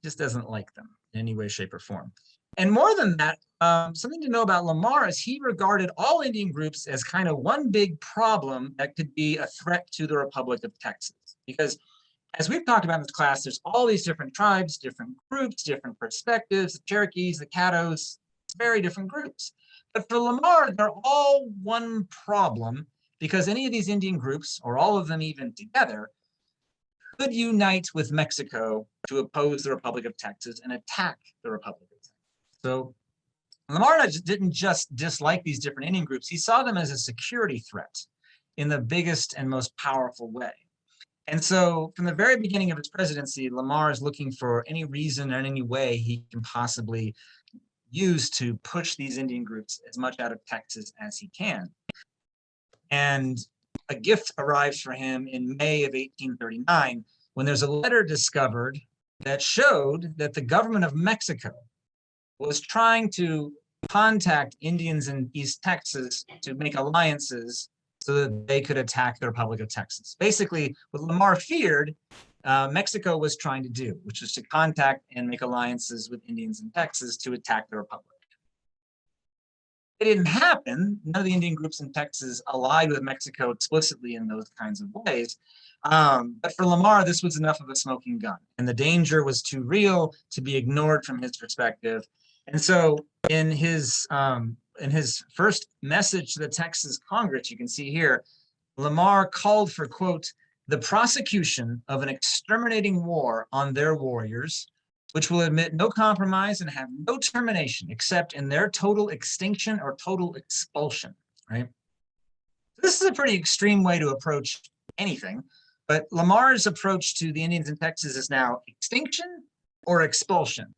Just doesn't like them in any way, shape, or form. And more than that, something to know about Lamar is he regarded all Indian groups as kind of one big problem that could be a threat to the Republic of Texas. Because as we've talked about in this class, there's all these different tribes, different groups, different perspectives, the Cherokees, the Caddos, very different groups. But for Lamar, they're all one problem, because any of these Indian groups, or all of them even together, could unite with Mexico to oppose the Republic of Texas and attack the Republic of Texas. So Lamar didn't just dislike these different Indian groups, he saw them as a security threat in the biggest and most powerful way. And so from the very beginning of his presidency, Lamar is looking for any reason or any way he can possibly use to push these Indian groups as much out of Texas as he can. And a gift arrives for him in May of 1839, when there's a letter discovered that showed that the government of Mexico was trying to contact Indians in East Texas to make alliances so that they could attack the Republic of Texas. Basically, what Lamar feared, Mexico was trying to do, which was to contact and make alliances with Indians in Texas to attack the Republic. It didn't happen. None of the Indian groups in Texas allied with Mexico explicitly in those kinds of ways. But for Lamar, this was enough of a smoking gun, and the danger was too real to be ignored from his perspective. And so in his first message to the Texas Congress, you can see here, Lamar called for, quote, "the prosecution of an exterminating war on their warriors, which will admit no compromise and have no termination except in their total extinction or total expulsion," right? This is a pretty extreme way to approach anything, but Lamar's approach to the Indians in Texas is now extinction or expulsion.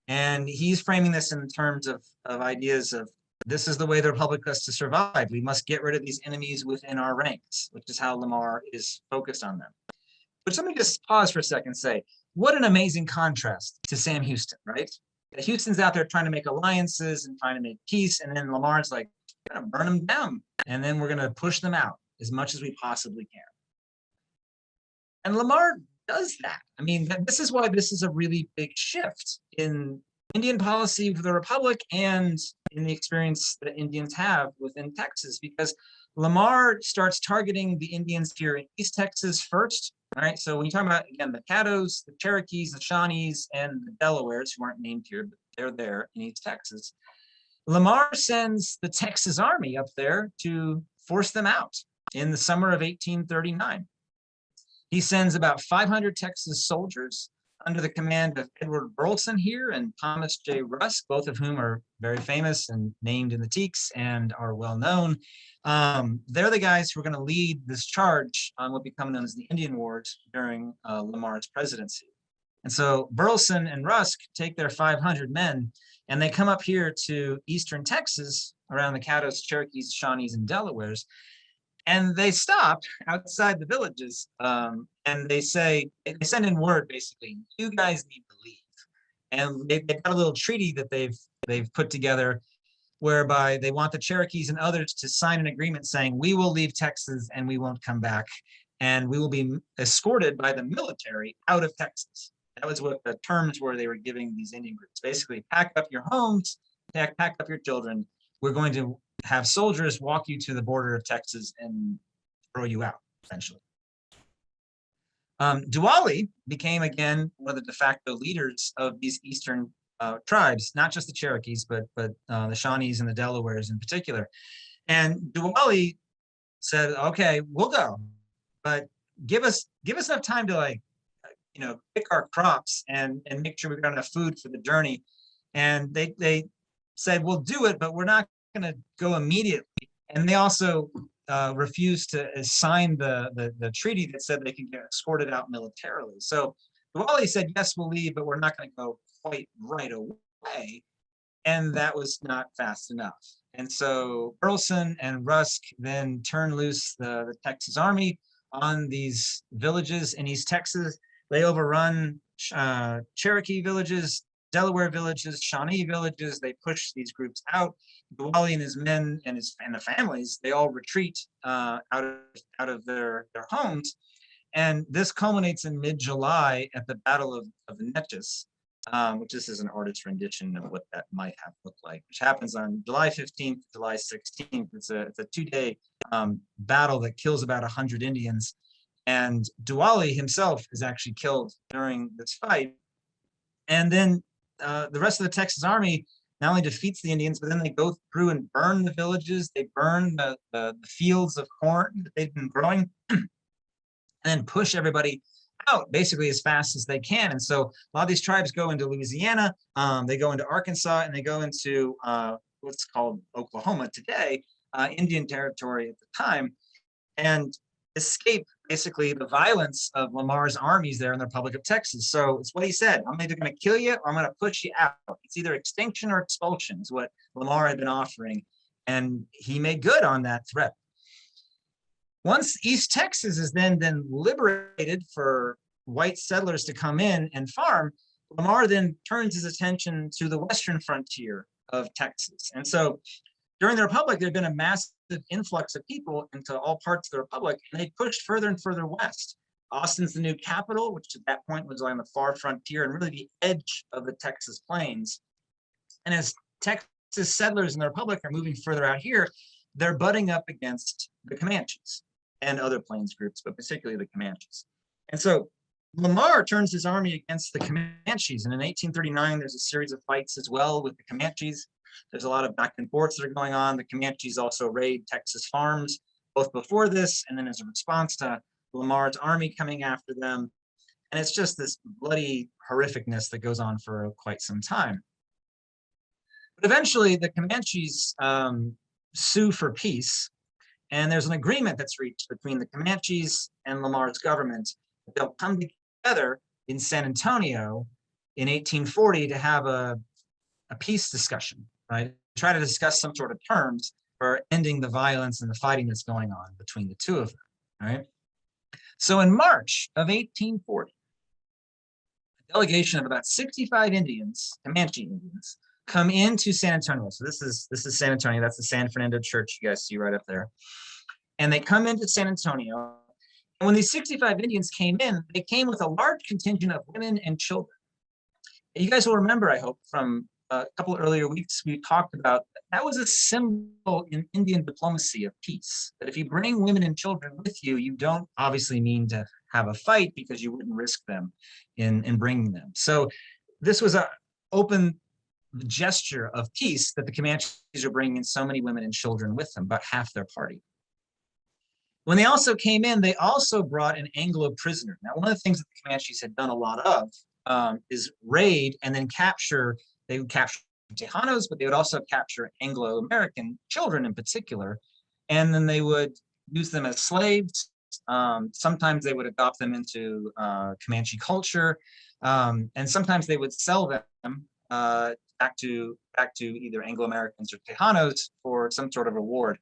And he's framing this in terms of ideas of this is the way the Republic has to survive. We must get rid of these enemies within our ranks, which is how Lamar is focused on them. But let me just pause for a second and say, what an amazing contrast to Sam Houston, right? Houston's out there trying to make alliances and trying to make peace. And then Lamar's like, we're gonna burn them down. And then we're gonna push them out as much as we possibly can. And Lamar does that. I mean, this is why this is a really big shift in Indian policy for the Republic and in the experience that Indians have within Texas, because Lamar starts targeting the Indians here in East Texas first. All right, so when you talk about, again, the Caddos, the Cherokees, the Shawnees, and the Delawares, who aren't named here, but they're there in East Texas, Lamar sends the Texas Army up there to force them out in the summer of 1839. He sends about 500 Texas soldiers under the command of Edward Burleson here and Thomas J. Rusk, both of whom are very famous and named in the Teaks and are well known. They're the guys who are going to lead this charge on what become known as the Indian Wars during Lamar's presidency. And so Burleson and Rusk take their 500 men and they come up here to eastern Texas around the Caddos, Cherokees, Shawnees, and Delawares. And they stop outside the villages and they say, they send in word basically, you guys need to leave. And they've got a little treaty that they've put together whereby they want the Cherokees and others to sign an agreement saying, we will leave Texas and we won't come back. And we will be escorted by the military out of Texas. That was what the terms were they were giving these Indian groups. Basically, pack up your homes, pack up your children. We're going to have soldiers walk you to the border of Texas and throw you out, essentially. Diwali became, again, one of the de facto leaders of these eastern tribes, not just the Cherokees, but the Shawnees and the Delawares in particular. And Diwali said, okay, we'll go, but give us enough time to, like, pick our crops and make sure we've got enough food for the journey. And they said, we'll do it, but we're not going to go immediately. And they also refused to sign the treaty that said they can get escorted out militarily. So Diwali said, yes, we'll leave, but we're not going to go quite right away. And that was not fast enough. And so Burleson and Rusk then turned loose the Texas Army on these villages in East Texas. They overrun Cherokee villages, Delaware villages, Shawnee villages. They push these groups out. Diwali and his men and the families, they all retreat out of their homes. And this culminates in mid-July at the Battle of Natchez, which this is an artist's rendition of what that might have looked like, which happens on July 15th, July 16th. It's a 2-day battle that kills about 100 Indians. And Diwali himself is actually killed during this fight. And then the rest of the Texas Army not only defeats the Indians, but then they go through and burn the villages. They burn the fields of corn that they've been growing and then push everybody out basically as fast as they can. And so a lot of these tribes go into Louisiana, they go into Arkansas, and they go into what's called Oklahoma today, Indian territory at the time, and escape basically the violence of Lamar's armies there in the Republic of Texas. So it's what he said, I'm either going to kill you or I'm going to push you out. It's either extinction or expulsion is what Lamar had been offering. And he made good on that threat. Once East Texas is then liberated for white settlers to come in and farm, Lamar then turns his attention to the western frontier of Texas. And so during the Republic, there had been a massive influx of people into all parts of the Republic, and they pushed further and further west. Austin's the new capital, which at that point was on the far frontier and really the edge of the Texas plains. And as Texas settlers in the Republic are moving further out here, they're butting up against the Comanches and other plains groups, but particularly the Comanches. And so Lamar turns his army against the Comanches. And in 1839, there's a series of fights as well with the Comanches. There's a lot of back and forths that are going on. The Comanches also raid Texas farms, both before this and then as a response to Lamar's army coming after them. And it's just this bloody horrificness that goes on for quite some time. But eventually the Comanches sue for peace. And there's an agreement that's reached between the Comanches and Lamar's government. They'll come together in San Antonio in 1840 to have a peace discussion, right? Try to discuss some sort of terms for ending the violence and the fighting that's going on between the two of them, right? So in March of 1840, a delegation of about 65 Indians, Comanche Indians, come into San Antonio. So this is San Antonio. That's the San Fernando Church you guys see right up there. And they come into San Antonio. And when these 65 Indians came in, they came with a large contingent of women and children. You guys will remember, I hope, from a couple of earlier weeks, we talked about that was a symbol in Indian diplomacy of peace. That if you bring women and children with you, you don't obviously mean to have a fight because you wouldn't risk them in bringing them. So this was an open gesture of peace that the Comanches are bringing in so many women and children with them, about half their party. When they also came in, they also brought an Anglo prisoner. Now, one of the things that the Comanches had done a lot of is raid and then capture. They would capture Tejanos, but they would also capture Anglo-American children in particular, and then they would use them as slaves. Sometimes they would adopt them into Comanche culture, and sometimes they would sell them back to either Anglo-Americans or Tejanos for some sort of reward.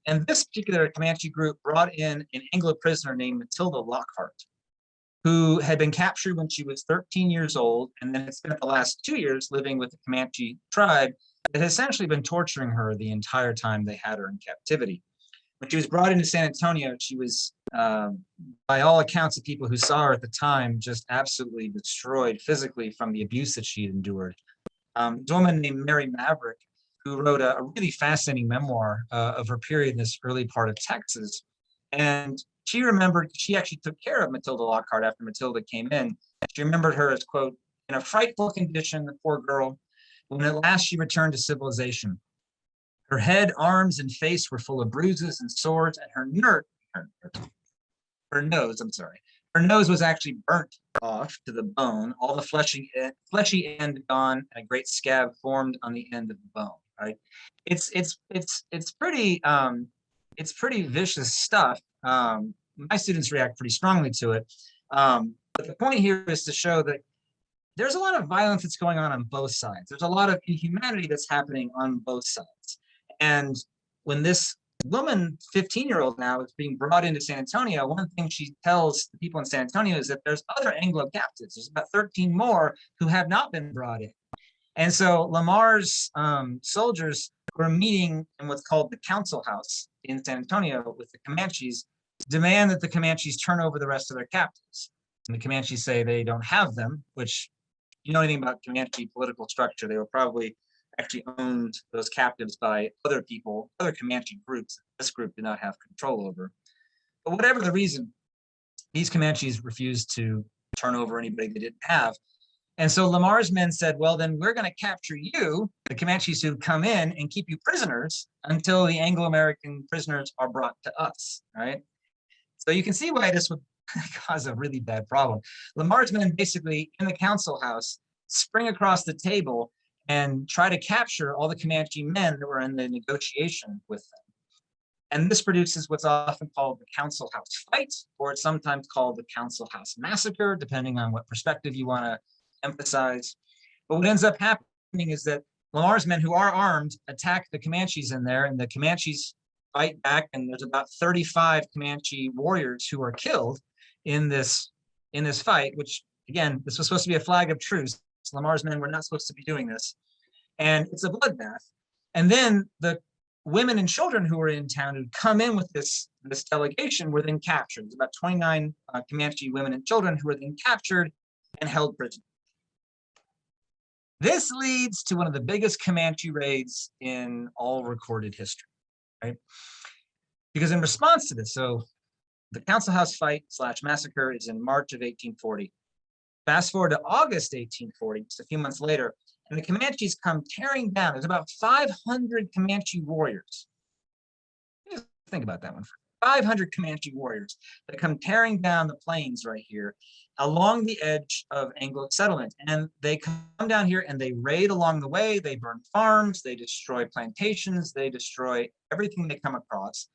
And this particular Comanche group brought in an Anglo prisoner named Matilda Lockhart, who had been captured when she was 13 years old, and then had spent the last 2 years living with the Comanche tribe that had essentially been torturing her the entire time they had her in captivity. When she was brought into San Antonio, she was, by all accounts of people who saw her at the time, just absolutely destroyed physically from the abuse that she had endured. A woman named Mary Maverick, who wrote a really fascinating memoir of her period in this early part of Texas. And she remembered, she actually took care of Matilda Lockhart after Matilda came in. She remembered her as, quote, in a frightful condition, the poor girl, when at last she returned to civilization. Her head, arms, and face were full of bruises and sores, and her nose was actually burnt off to the bone, all the fleshy end gone, and a great scab formed on the end of the bone. Right? It's pretty vicious stuff. My students react pretty strongly to it. But the point here is to show that there's a lot of violence that's going on both sides. There's a lot of inhumanity that's happening on both sides. And when this woman, 15-year-old now, is being brought into San Antonio, one of the things she tells the people in San Antonio is that there's other Anglo captives. There's about 13 more who have not been brought in. And so Lamar's soldiers were meeting in what's called the Council House in San Antonio with the Comanches, demand that the Comanches turn over the rest of their captives. And the Comanches say they don't have them, which, you know anything about Comanche political structure, they were probably actually owned, those captives, by other people, other Comanche groups that this group did not have control over. But whatever the reason, these Comanches refused to turn over anybody they didn't have. And so Lamar's men said, well, then we're going to capture you, the Comanches who come in, and keep you prisoners until the Anglo-American prisoners are brought to us, right? So you can see why this would cause a really bad problem. Lamar's men basically, in the council house, spring across the table and try to capture all the Comanche men that were in the negotiation with them. And this produces what's often called the council house fight, or it's sometimes called the council house massacre, depending on what perspective you want to emphasize. But what ends up happening is that Lamar's men, who are armed, attack the Comanches in there, and the Comanches fight back, and there's about 35 Comanche warriors who are killed in this fight, which, again, this was supposed to be a flag of truce. Lamar's men were not supposed to be doing this. And it's a bloodbath. And then the women and children who were in town, who'd come in with this delegation, were then captured. There's about 29 Comanche women and children who were then captured and held prisoner. This leads to one of the biggest Comanche raids in all recorded history, right? Because in response to this, so the council house fight / massacre is in March of 1840. Fast forward to August 1840, just a few months later, and the Comanches come tearing down. There's about 500 Comanche warriors. Just think about that one. 500 Comanche warriors that come tearing down the plains right here along the edge of Anglo settlement. And they come down here and they raid along the way. They burn farms, they destroy plantations, they destroy everything they come across.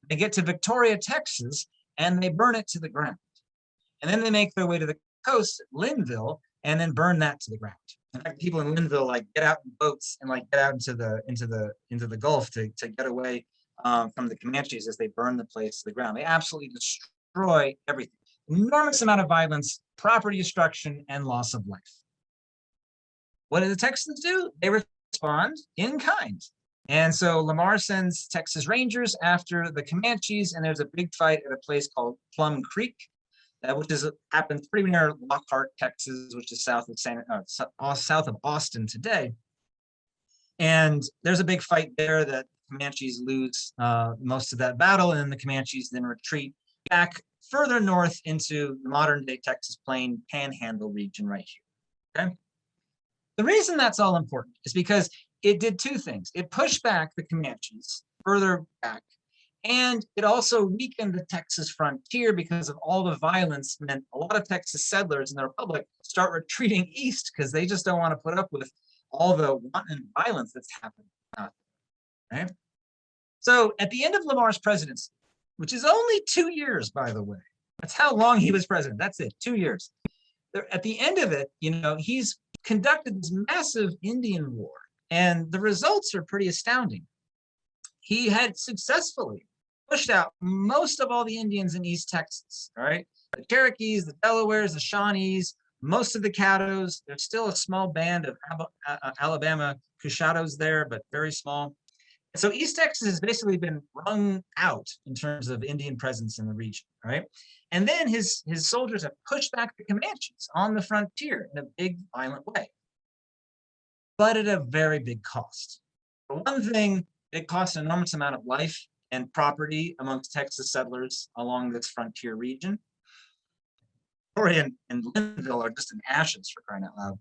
They get to Victoria, Texas, and they burn it to the ground. And then they make their way to the coast, Linville, and then burn that to the ground. In fact, people in Linville like get out in boats and like get out into the Gulf to get away from the Comanches as they burn the place to the ground. They absolutely destroy everything. Enormous amount of violence, property destruction, and loss of life. What do the Texans do? They respond in kind. And so Lamar sends Texas Rangers after the Comanches, and there's a big fight at a place called Plum Creek, which happens pretty near Lockhart, Texas, which is south of Austin today. And there's a big fight there that Comanches lose most of that battle, and the Comanches then retreat back further north into the modern day Texas Plain Panhandle region right here. Okay. The reason that's all important is because it did two things. It pushed back the Comanches further back, and it also weakened the Texas frontier because of all the violence meant a lot of Texas settlers in the Republic start retreating east because they just don't want to put up with all the wanton violence that's happening out there, right? So at the end of Lamar's presidency, which is only 2 years, by the way, that's how long he was president. That's it, 2 years. At the end of it, he's conducted this massive Indian war, and the results are pretty astounding. He had successfully pushed out most of all the Indians in East Texas, right? The Cherokees, the Delawares, the Shawnees, most of the Caddos. There's still a small band of Alabama Cushatos there, but very small. So East Texas has basically been wrung out in terms of Indian presence in the region, right? And then his soldiers have pushed back the Comanches on the frontier in a big, violent way, but at a very big cost. For one thing, it costs an enormous amount of life and property amongst Texas settlers along this frontier region. Torget and Linville are just in ashes, for crying out loud.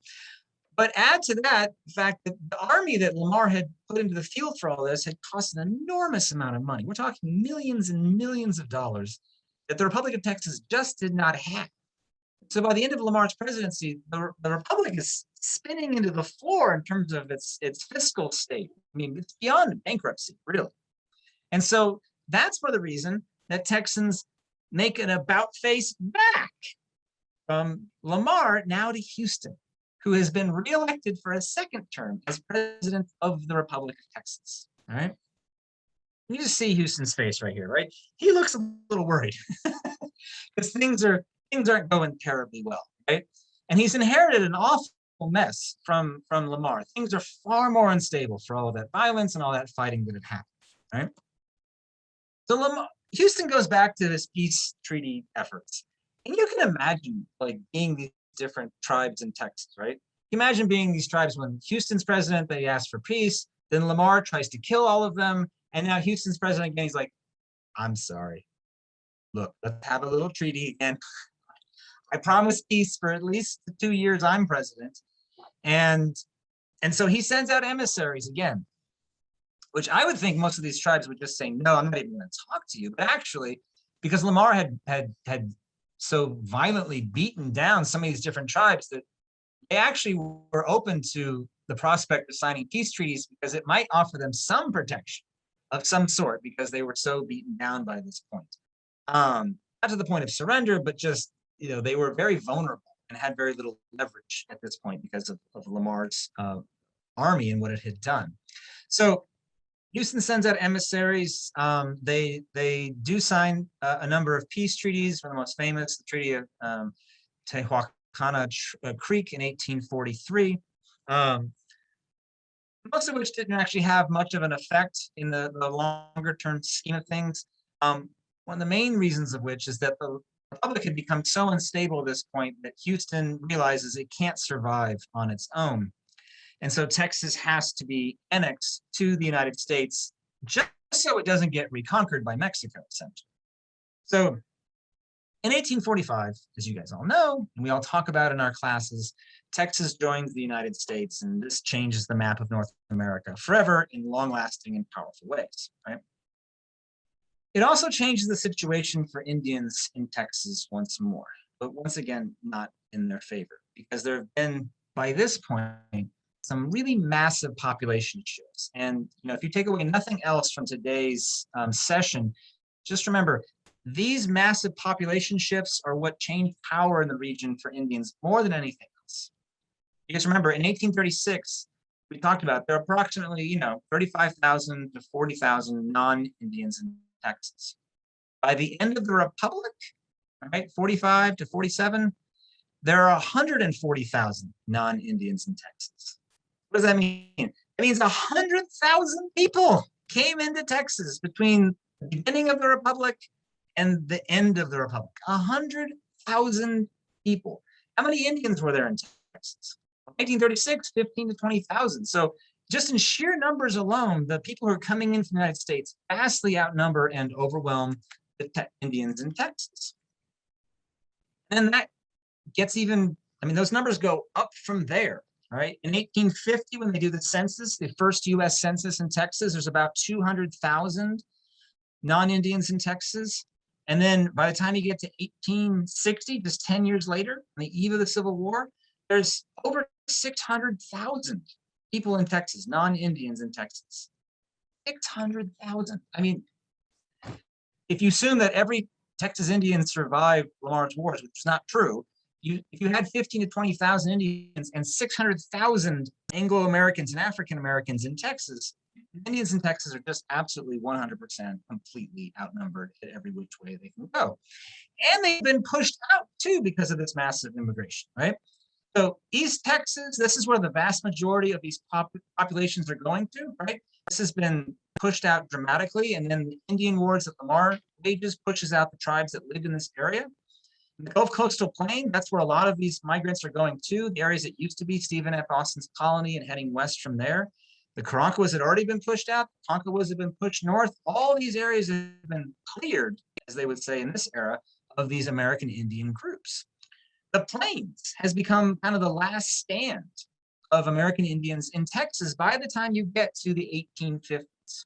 But add to that the fact that the army that Lamar had put into the field for all this had cost an enormous amount of money. We're talking millions and millions of dollars that the Republic of Texas just did not have. So by the end of Lamar's presidency, the Republic is spinning into the floor in terms of its fiscal state. I mean, it's beyond bankruptcy, really. And so that's for the reason that Texans make an about face back from Lamar now to Houston, who has been reelected for a second term as president of the Republic of Texas. All right. You just see Houston's face right here, right? He looks a little worried because things aren't going terribly well, right? And he's inherited an awful mess from Lamar. Things are far more unstable for all of that violence and all that fighting that had happened, right? So Houston goes back to his peace treaty efforts. And you can imagine like being these different tribes in Texas, right? Imagine being these tribes when Houston's president, they asked for peace, then Lamar tries to kill all of them, and now Houston's president again, he's like, I'm sorry. Look, let's have a little treaty, and I promise peace for at least the 2 years I'm president. And so he sends out emissaries again, which I would think most of these tribes would just say, no, I'm not even going to talk to you. But actually, because Lamar had so violently beaten down some of these different tribes that they actually were open to the prospect of signing peace treaties because it might offer them some protection of some sort because they were so beaten down by this point. Not to the point of surrender, but just, they were very vulnerable and had very little leverage at this point because of Lamar's army and what it had done. So Houston sends out emissaries. They do sign a number of peace treaties. One of the most famous, the Treaty of Tehuacana Creek in 1843, most of which didn't actually have much of an effect in the longer term scheme of things. One of the main reasons of which is that the Republic had become so unstable at this point that Houston realizes it can't survive on its own. And so Texas has to be annexed to the United States just so it doesn't get reconquered by Mexico, essentially. So in 1845, as you guys all know, and we all talk about in our classes, Texas joins the United States, and this changes the map of North America forever in long-lasting and powerful ways, right? It also changes the situation for Indians in Texas once more, but once again, not in their favor, because there have been, by this point, some really massive population shifts. And if you take away nothing else from today's session, just remember, these massive population shifts are what changed power in the region for Indians more than anything else. You guys remember in 1836, we talked about there are approximately, 35,000 to 40,000 non-Indians in Texas. By the end of the Republic, right, 45 to 47, there are 140,000 non-Indians in Texas. What does that mean? It means 100,000 people came into Texas between the beginning of the Republic and the end of the Republic. 100,000 people. How many Indians were there in Texas? 1936, 15 to 20,000. So just in sheer numbers alone, the people who are coming in from the United States vastly outnumber and overwhelm the Indians in Texas. And that gets even, those numbers go up from there, right? In 1850, when they do the census, the first US census in Texas, there's about 200,000 non-Indians in Texas. And then by the time you get to 1860, just 10 years later, on the eve of the Civil War, there's over 600,000 people in Texas, non-Indians in Texas. 600,000. If you assume that every Texas Indian survived Lamar's wars, which is not true, if you had 15 to 20,000 Indians and 600,000 Anglo-Americans and African-Americans in Texas, Indians in Texas are just absolutely 100% completely outnumbered at every which way they can go. And they've been pushed out too because of this massive immigration, right? So East Texas, this is where the vast majority of these populations are going to, right? This has been pushed out dramatically, and then the Indian Wars that Lamar wages pushes out the tribes that lived in this area. The Gulf Coastal Plain, that's where a lot of these migrants are going to, the areas that used to be Stephen F. Austin's colony and heading west from there. The Karankawas had already been pushed out, the Tonkawas had been pushed north. All these areas have been cleared, as they would say in this era, of these American Indian groups. The Plains has become kind of the last stand of American Indians in Texas by the time you get to the 1850s,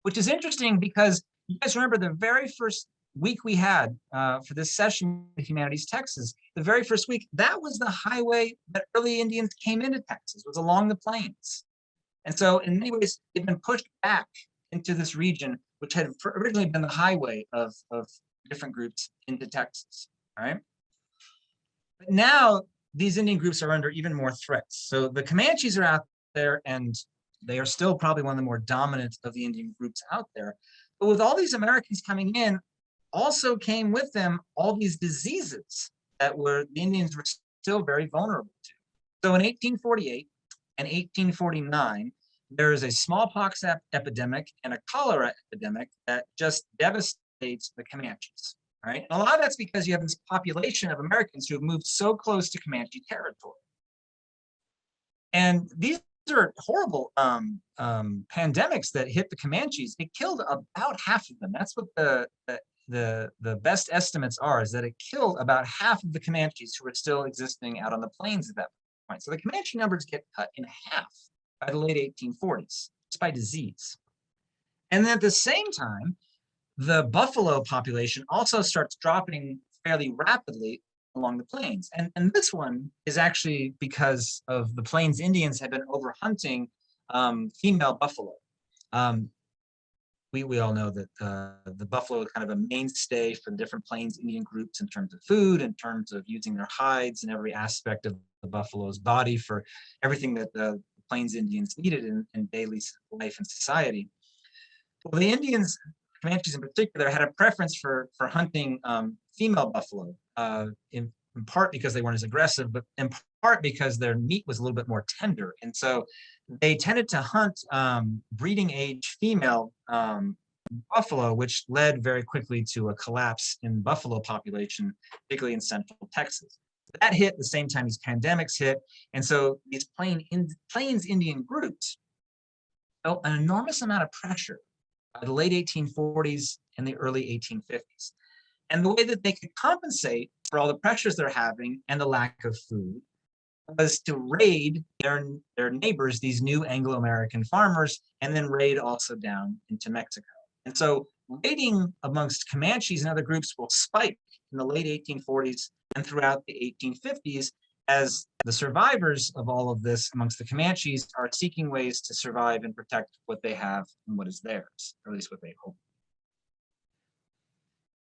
which is interesting because you guys remember the very first week we had for this session of Humanities Texas, the very first week, that was the highway that early Indians came into Texas, was along the plains. And so in many ways, they've been pushed back into this region, which had originally been the highway of different groups into Texas, all right? But now these Indian groups are under even more threats. So the Comanches are out there, and they are still probably one of the more dominant of the Indian groups out there. But with all these Americans coming in, also came with them all these diseases that the Indians were still very vulnerable to. So in 1848 and 1849, there is a smallpox epidemic and a cholera epidemic that just devastates the Comanches. Right? And a lot of that's because you have this population of Americans who have moved so close to Comanche territory. And these are horrible pandemics that hit the Comanches. It killed about half of them. That's what the best estimates are, is that it killed about half of the Comanches who were still existing out on the plains at that point. So the Comanche numbers get cut in half by the late 1840s, just by disease. And then at the same time, the buffalo population also starts dropping fairly rapidly along the plains. And this one is actually because of the Plains Indians have been overhunting female buffalo. We all know that the buffalo is kind of a mainstay for the different Plains Indian groups in terms of food, in terms of using their hides and every aspect of the buffalo's body for everything that the Plains Indians needed in daily life and society. Well, the Indians, Comanches in particular, had a preference for hunting female buffalo, in part because they weren't as aggressive, but in part because their meat was a little bit more tender. And so they tended to hunt breeding age female buffalo, which led very quickly to a collapse in buffalo population, particularly in central Texas. That hit the same time these pandemics hit. And so these Plains Indian groups felt an enormous amount of pressure by the late 1840s and the early 1850s. And the way that they could compensate for all the pressures they're having and the lack of food was to raid their neighbors, these new Anglo-American farmers, and then raid also down into Mexico. And so raiding amongst Comanches and other groups will spike in the late 1840s and throughout the 1850s as the survivors of all of this amongst the Comanches are seeking ways to survive and protect what they have and what is theirs, or at least what they hope.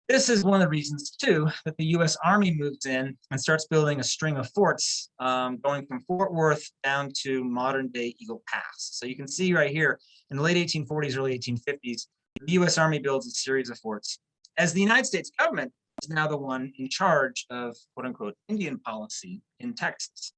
This is one of the reasons, too, that the U.S. Army moves in and starts building a string of forts going from Fort Worth down to modern-day Eagle Pass. So you can see right here, in the late 1840s, early 1850s, the U.S. Army builds a series of forts, as the United States government is now the one in charge of, quote-unquote, Indian policy in Texas.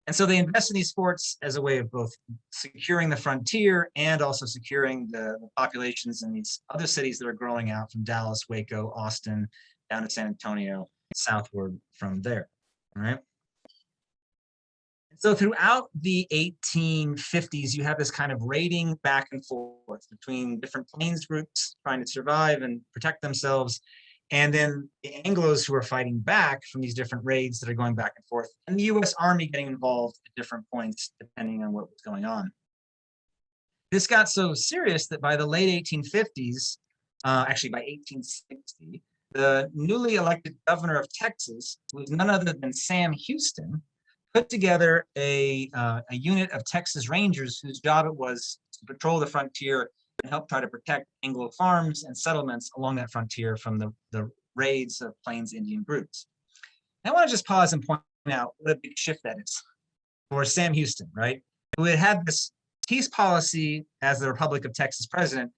And so they invest in these forts as a way of both securing the frontier and also securing the populations in these other cities that are growing out from Dallas, Waco, Austin, down to San Antonio, southward from there. All right. And so throughout the 1850s, you have this kind of raiding back and forth between different Plains groups trying to survive and protect themselves, and then the Anglos who are fighting back from these different raids that are going back and forth, and the U.S. Army getting involved at different points depending on what was going on. This got so serious that by the late 1850s, actually by 1860, the newly elected governor of Texas, who was none other than Sam Houston, put together a unit of Texas Rangers whose job it was to patrol the frontier and help try to protect Anglo farms and settlements along that frontier from the raids of Plains Indian groups. And I want to just pause and point out what a big shift that is for Sam Houston, right? Who had had this peace policy as the Republic of Texas president,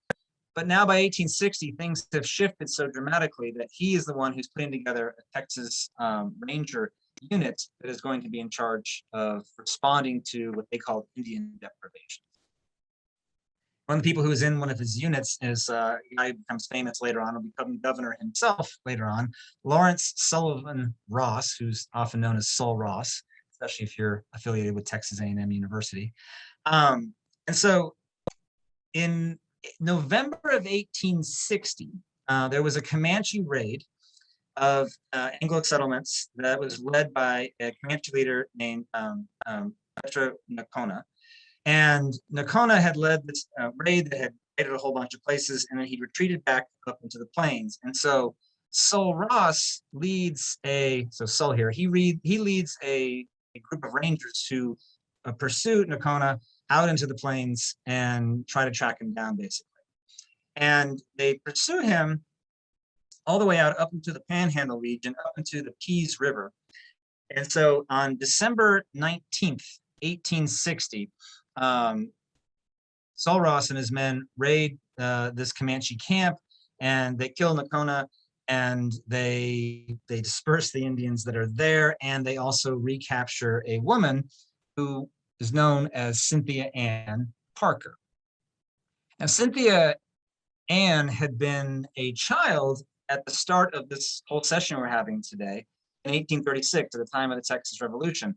but now by 1860, things have shifted so dramatically that he is the one who's putting together a Texas Ranger unit that is going to be in charge of responding to what they call Indian deprivation. One of the people who is in one of his units is a guy who becomes famous later on, will become governor himself later on, Lawrence Sullivan Ross, who's often known as Sul Ross, especially if you're affiliated with Texas A&M University. And so in November of 1860, there was a Comanche raid of Anglo settlements that was led by a Comanche leader named Petra Nakona. And Nakona had led this raid that had raided a whole bunch of places, and then he retreated back up into the plains. And so Sul Ross leads he leads a group of rangers who pursue Nakona out into the plains and try to track him down, basically. And they pursue him all the way out up into the Panhandle region, up into the Pease River. And so on December 19th, 1860, Sul Ross and his men raid this Comanche camp, and they kill Nakona, and they disperse the Indians that are there, and they also recapture a woman who is known as Cynthia Ann Parker. Now, Cynthia Ann had been a child at the start of this whole session we're having today in 1836, at the time of the Texas Revolution.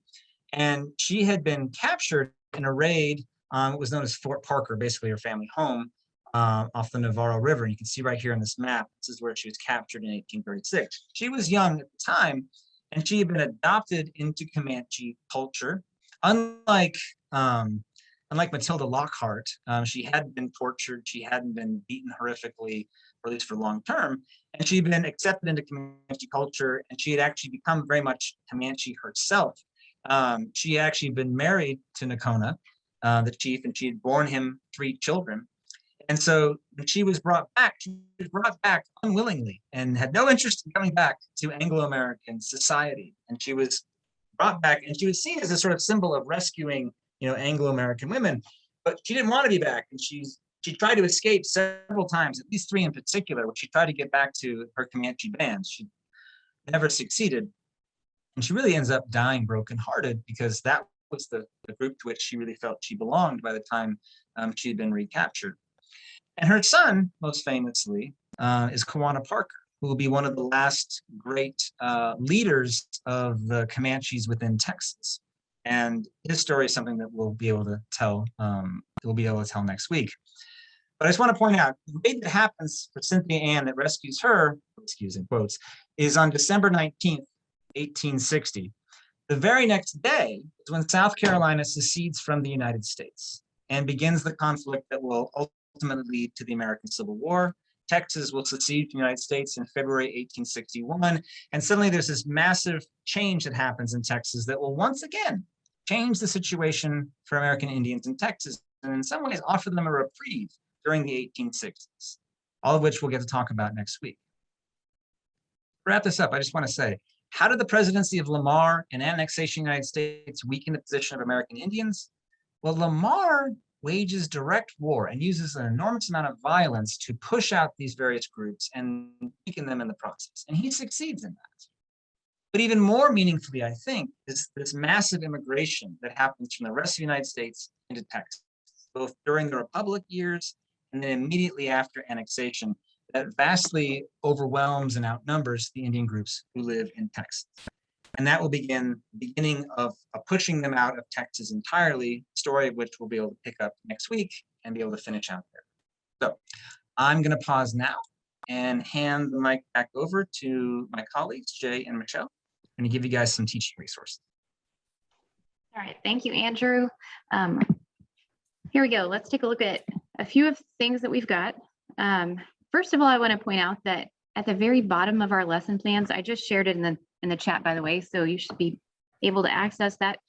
And she had been captured in a raid on what was known as Fort Parker, basically her family home off the Navarro River. And you can see right here on this map, this is where she was captured in 1836. She was young at the time, and she had been adopted into Comanche culture. Unlike Matilda Lockhart, she hadn't been tortured, she hadn't been beaten horrifically, or at least for long term, and she'd been accepted into Comanche culture, and she had actually become very much Comanche herself. She had actually been married to Nakona, the chief, and she had borne him 3 children. And so when she was brought back unwillingly and had no interest in coming back to Anglo-American society. And she was brought back, and she was seen as a sort of symbol of rescuing, Anglo-American women, but she didn't want to be back. And she tried to escape several times, at least 3 in particular, where she tried to get back to her Comanche bands. She never succeeded. And she really ends up dying brokenhearted, because that was the group to which she really felt she belonged by the time she had been recaptured. And her son, most famously, is Kawana Parker, who will be one of the last great leaders of the Comanches within Texas. And his story is something that we'll be able to tell. Next week. But I just want to point out, the raid that happens for Cynthia Ann that rescues her, excuse in quotes, is on December 19th, 1860. The very next day is when South Carolina secedes from the United States and begins the conflict that will ultimately lead to the American Civil War. Texas will secede from the United States in February 1861, and suddenly there's this massive change that happens in Texas that will once again change the situation for American Indians in Texas, and in some ways offer them a reprieve during the 1860s, all of which we'll get to talk about next week. wrap this up, I just want to say, how did the presidency of Lamar and annexation of the United States weaken the position of American Indians? Well, Lamar wages direct war and uses an enormous amount of violence to push out these various groups and weaken them in the process. And he succeeds in that. But even more meaningfully, I think, is this massive immigration that happens from the rest of the United States into Texas, both during the Republic years and then immediately after annexation, that vastly overwhelms and outnumbers the Indian groups who live in Texas. And that will begin the beginning of pushing them out of Texas entirely, story of which we'll be able to pick up next week and be able to finish out there. So I'm going to pause now and hand the mic back over to my colleagues, Jay and Michelle. I'm going to give you guys some teaching resources. All right, thank you, Andrew. Here we go. Let's take a look at a few of the things that we've got. First of all, I want to point out that at the very bottom of our lesson plans, I just shared it in the chat, by the way, so you should be able to access that.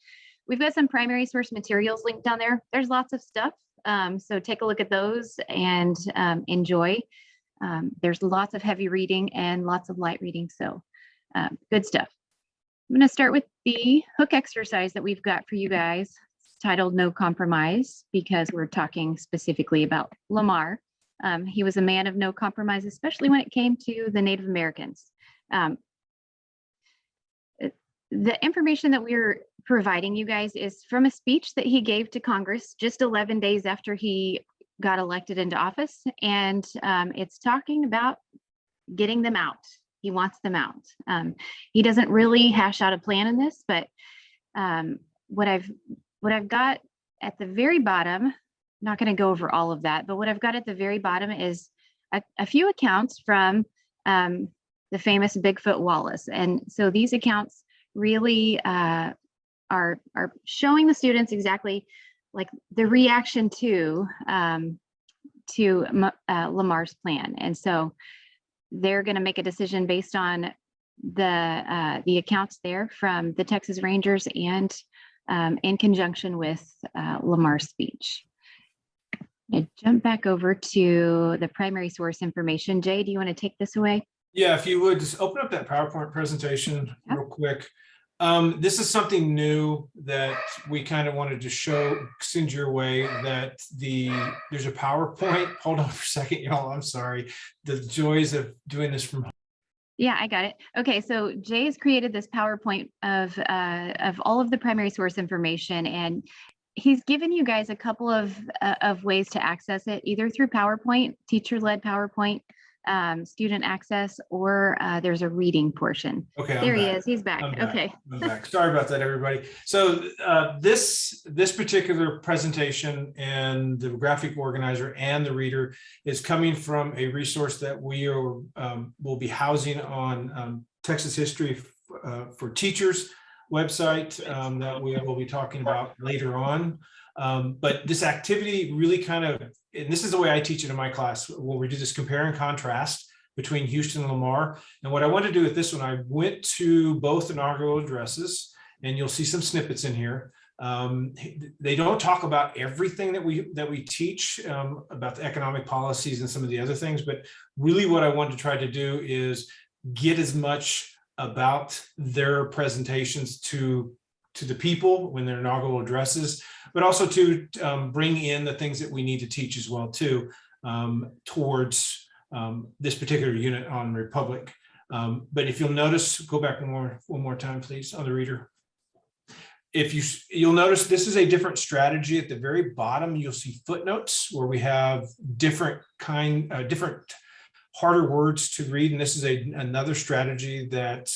We've got some primary source materials linked down there. There's lots of stuff, so take a look at those and enjoy. There's lots of heavy reading and lots of light reading, so good stuff. I'm going to start with the hook exercise that we've got for you guys. It's titled No Compromise, because we're talking specifically about Lamar. He was a man of no compromise, especially when it came to the Native Americans. The information that we're providing you guys is from a speech that he gave to Congress just 11 days after he got elected into office. And it's talking about getting them out. He wants them out. He doesn't really hash out a plan in this, but what I've got at the very bottom, I'm not going to go over all of that, but what I've got at the very bottom is a few accounts from the famous Bigfoot Wallace. And so these accounts really are showing the students exactly like the reaction to Lamar's plan. And so they're going to make a decision based on the accounts there from the Texas Rangers and in conjunction with Lamar's speech. I jump back over to the primary source information. Jay, do you want to take this away? Yeah, if you would just open up that PowerPoint presentation real quick. This is something new that we kind of wanted to send your way, that there's a PowerPoint. Hold on for a second, y'all. I'm sorry. The joys of doing this from home. Yeah, I got it. Okay, so Jay has created this PowerPoint of all of the primary source information, and he's given you guys a couple of ways to access it, either through PowerPoint, teacher-led PowerPoint, student access, or there's a reading portion. Okay, there he is. He's back. Okay. I'm back. Sorry about that, everybody. So this particular presentation and the graphic organizer and the reader is coming from a resource that we will be housing on Texas History for Teachers website that we will be talking about later on. But this activity really kind of, and this is the way I teach it in my class, where we do this compare and contrast between Houston and Lamar. And what I want to do with this one, I went to both inaugural addresses, and you'll see some snippets in here. They don't talk about everything that we teach about the economic policies and some of the other things, but really what I want to try to do is get as much about their presentations to the people when they're inaugural addresses, but also to bring in the things that we need to teach as well too, towards this particular unit on Republic. But if you'll notice, go back one more time, please, on the reader. If you'll notice, this is a different strategy. At the very bottom, you'll see footnotes where we have different harder words to read, and this is another strategy that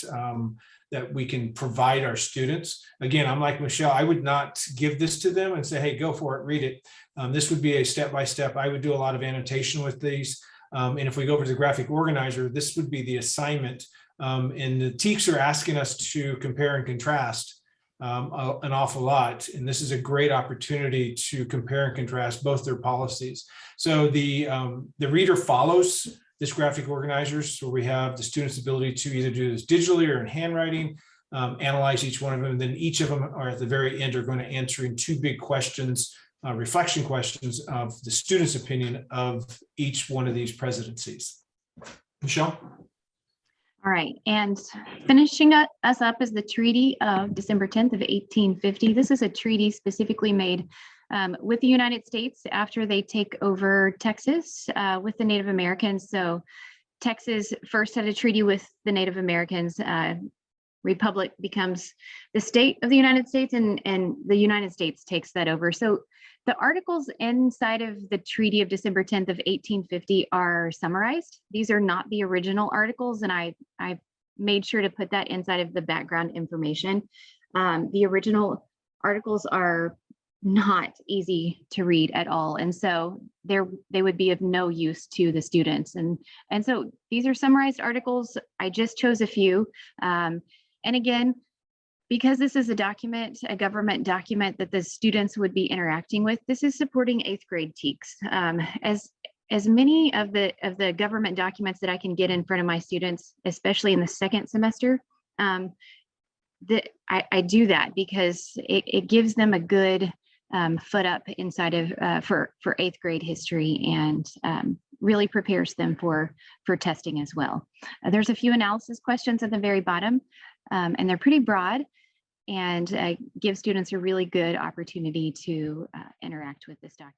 we can provide our students. Again, I'm like Michelle, I would not give this to them and say, hey, go for it, read it. This would be a step-by-step. I would do a lot of annotation with these. And if we go over to the graphic organizer, this would be the assignment. And the TEKs are asking us to compare and contrast an awful lot. And this is a great opportunity to compare and contrast both their policies. So the reader follows this graphic organizers, where we have the student's ability to either do this digitally or in handwriting, analyze each one of them, and then each of them are at the very end are going to answer in two big questions, reflection questions of the student's opinion of each one of these presidencies. Michelle? All right, and finishing us up is the Treaty of December 10th of 1850. This is a treaty specifically made with the United States after they take over Texas with the Native Americans. So Texas first had a treaty with the Native Americans. Republic becomes the state of the United States, and the United States takes that over. So the articles inside of the Treaty of December 10th of 1850 are summarized. These are not the original articles, and I made sure to put that inside of the background information. The original articles are not easy to read at all, and so they would be of no use to the students. And so these are summarized articles. I just chose a few. And again, because this is a document, a government document that the students would be interacting with, this is supporting 8th grade TEKS. As many of the government documents that I can get in front of my students, especially in the second semester, I do that because it gives them a good foot up inside of for 8th grade history, and really prepares them for testing as well. There's a few analysis questions at the very bottom, and they're pretty broad, and give students a really good opportunity to interact with this document.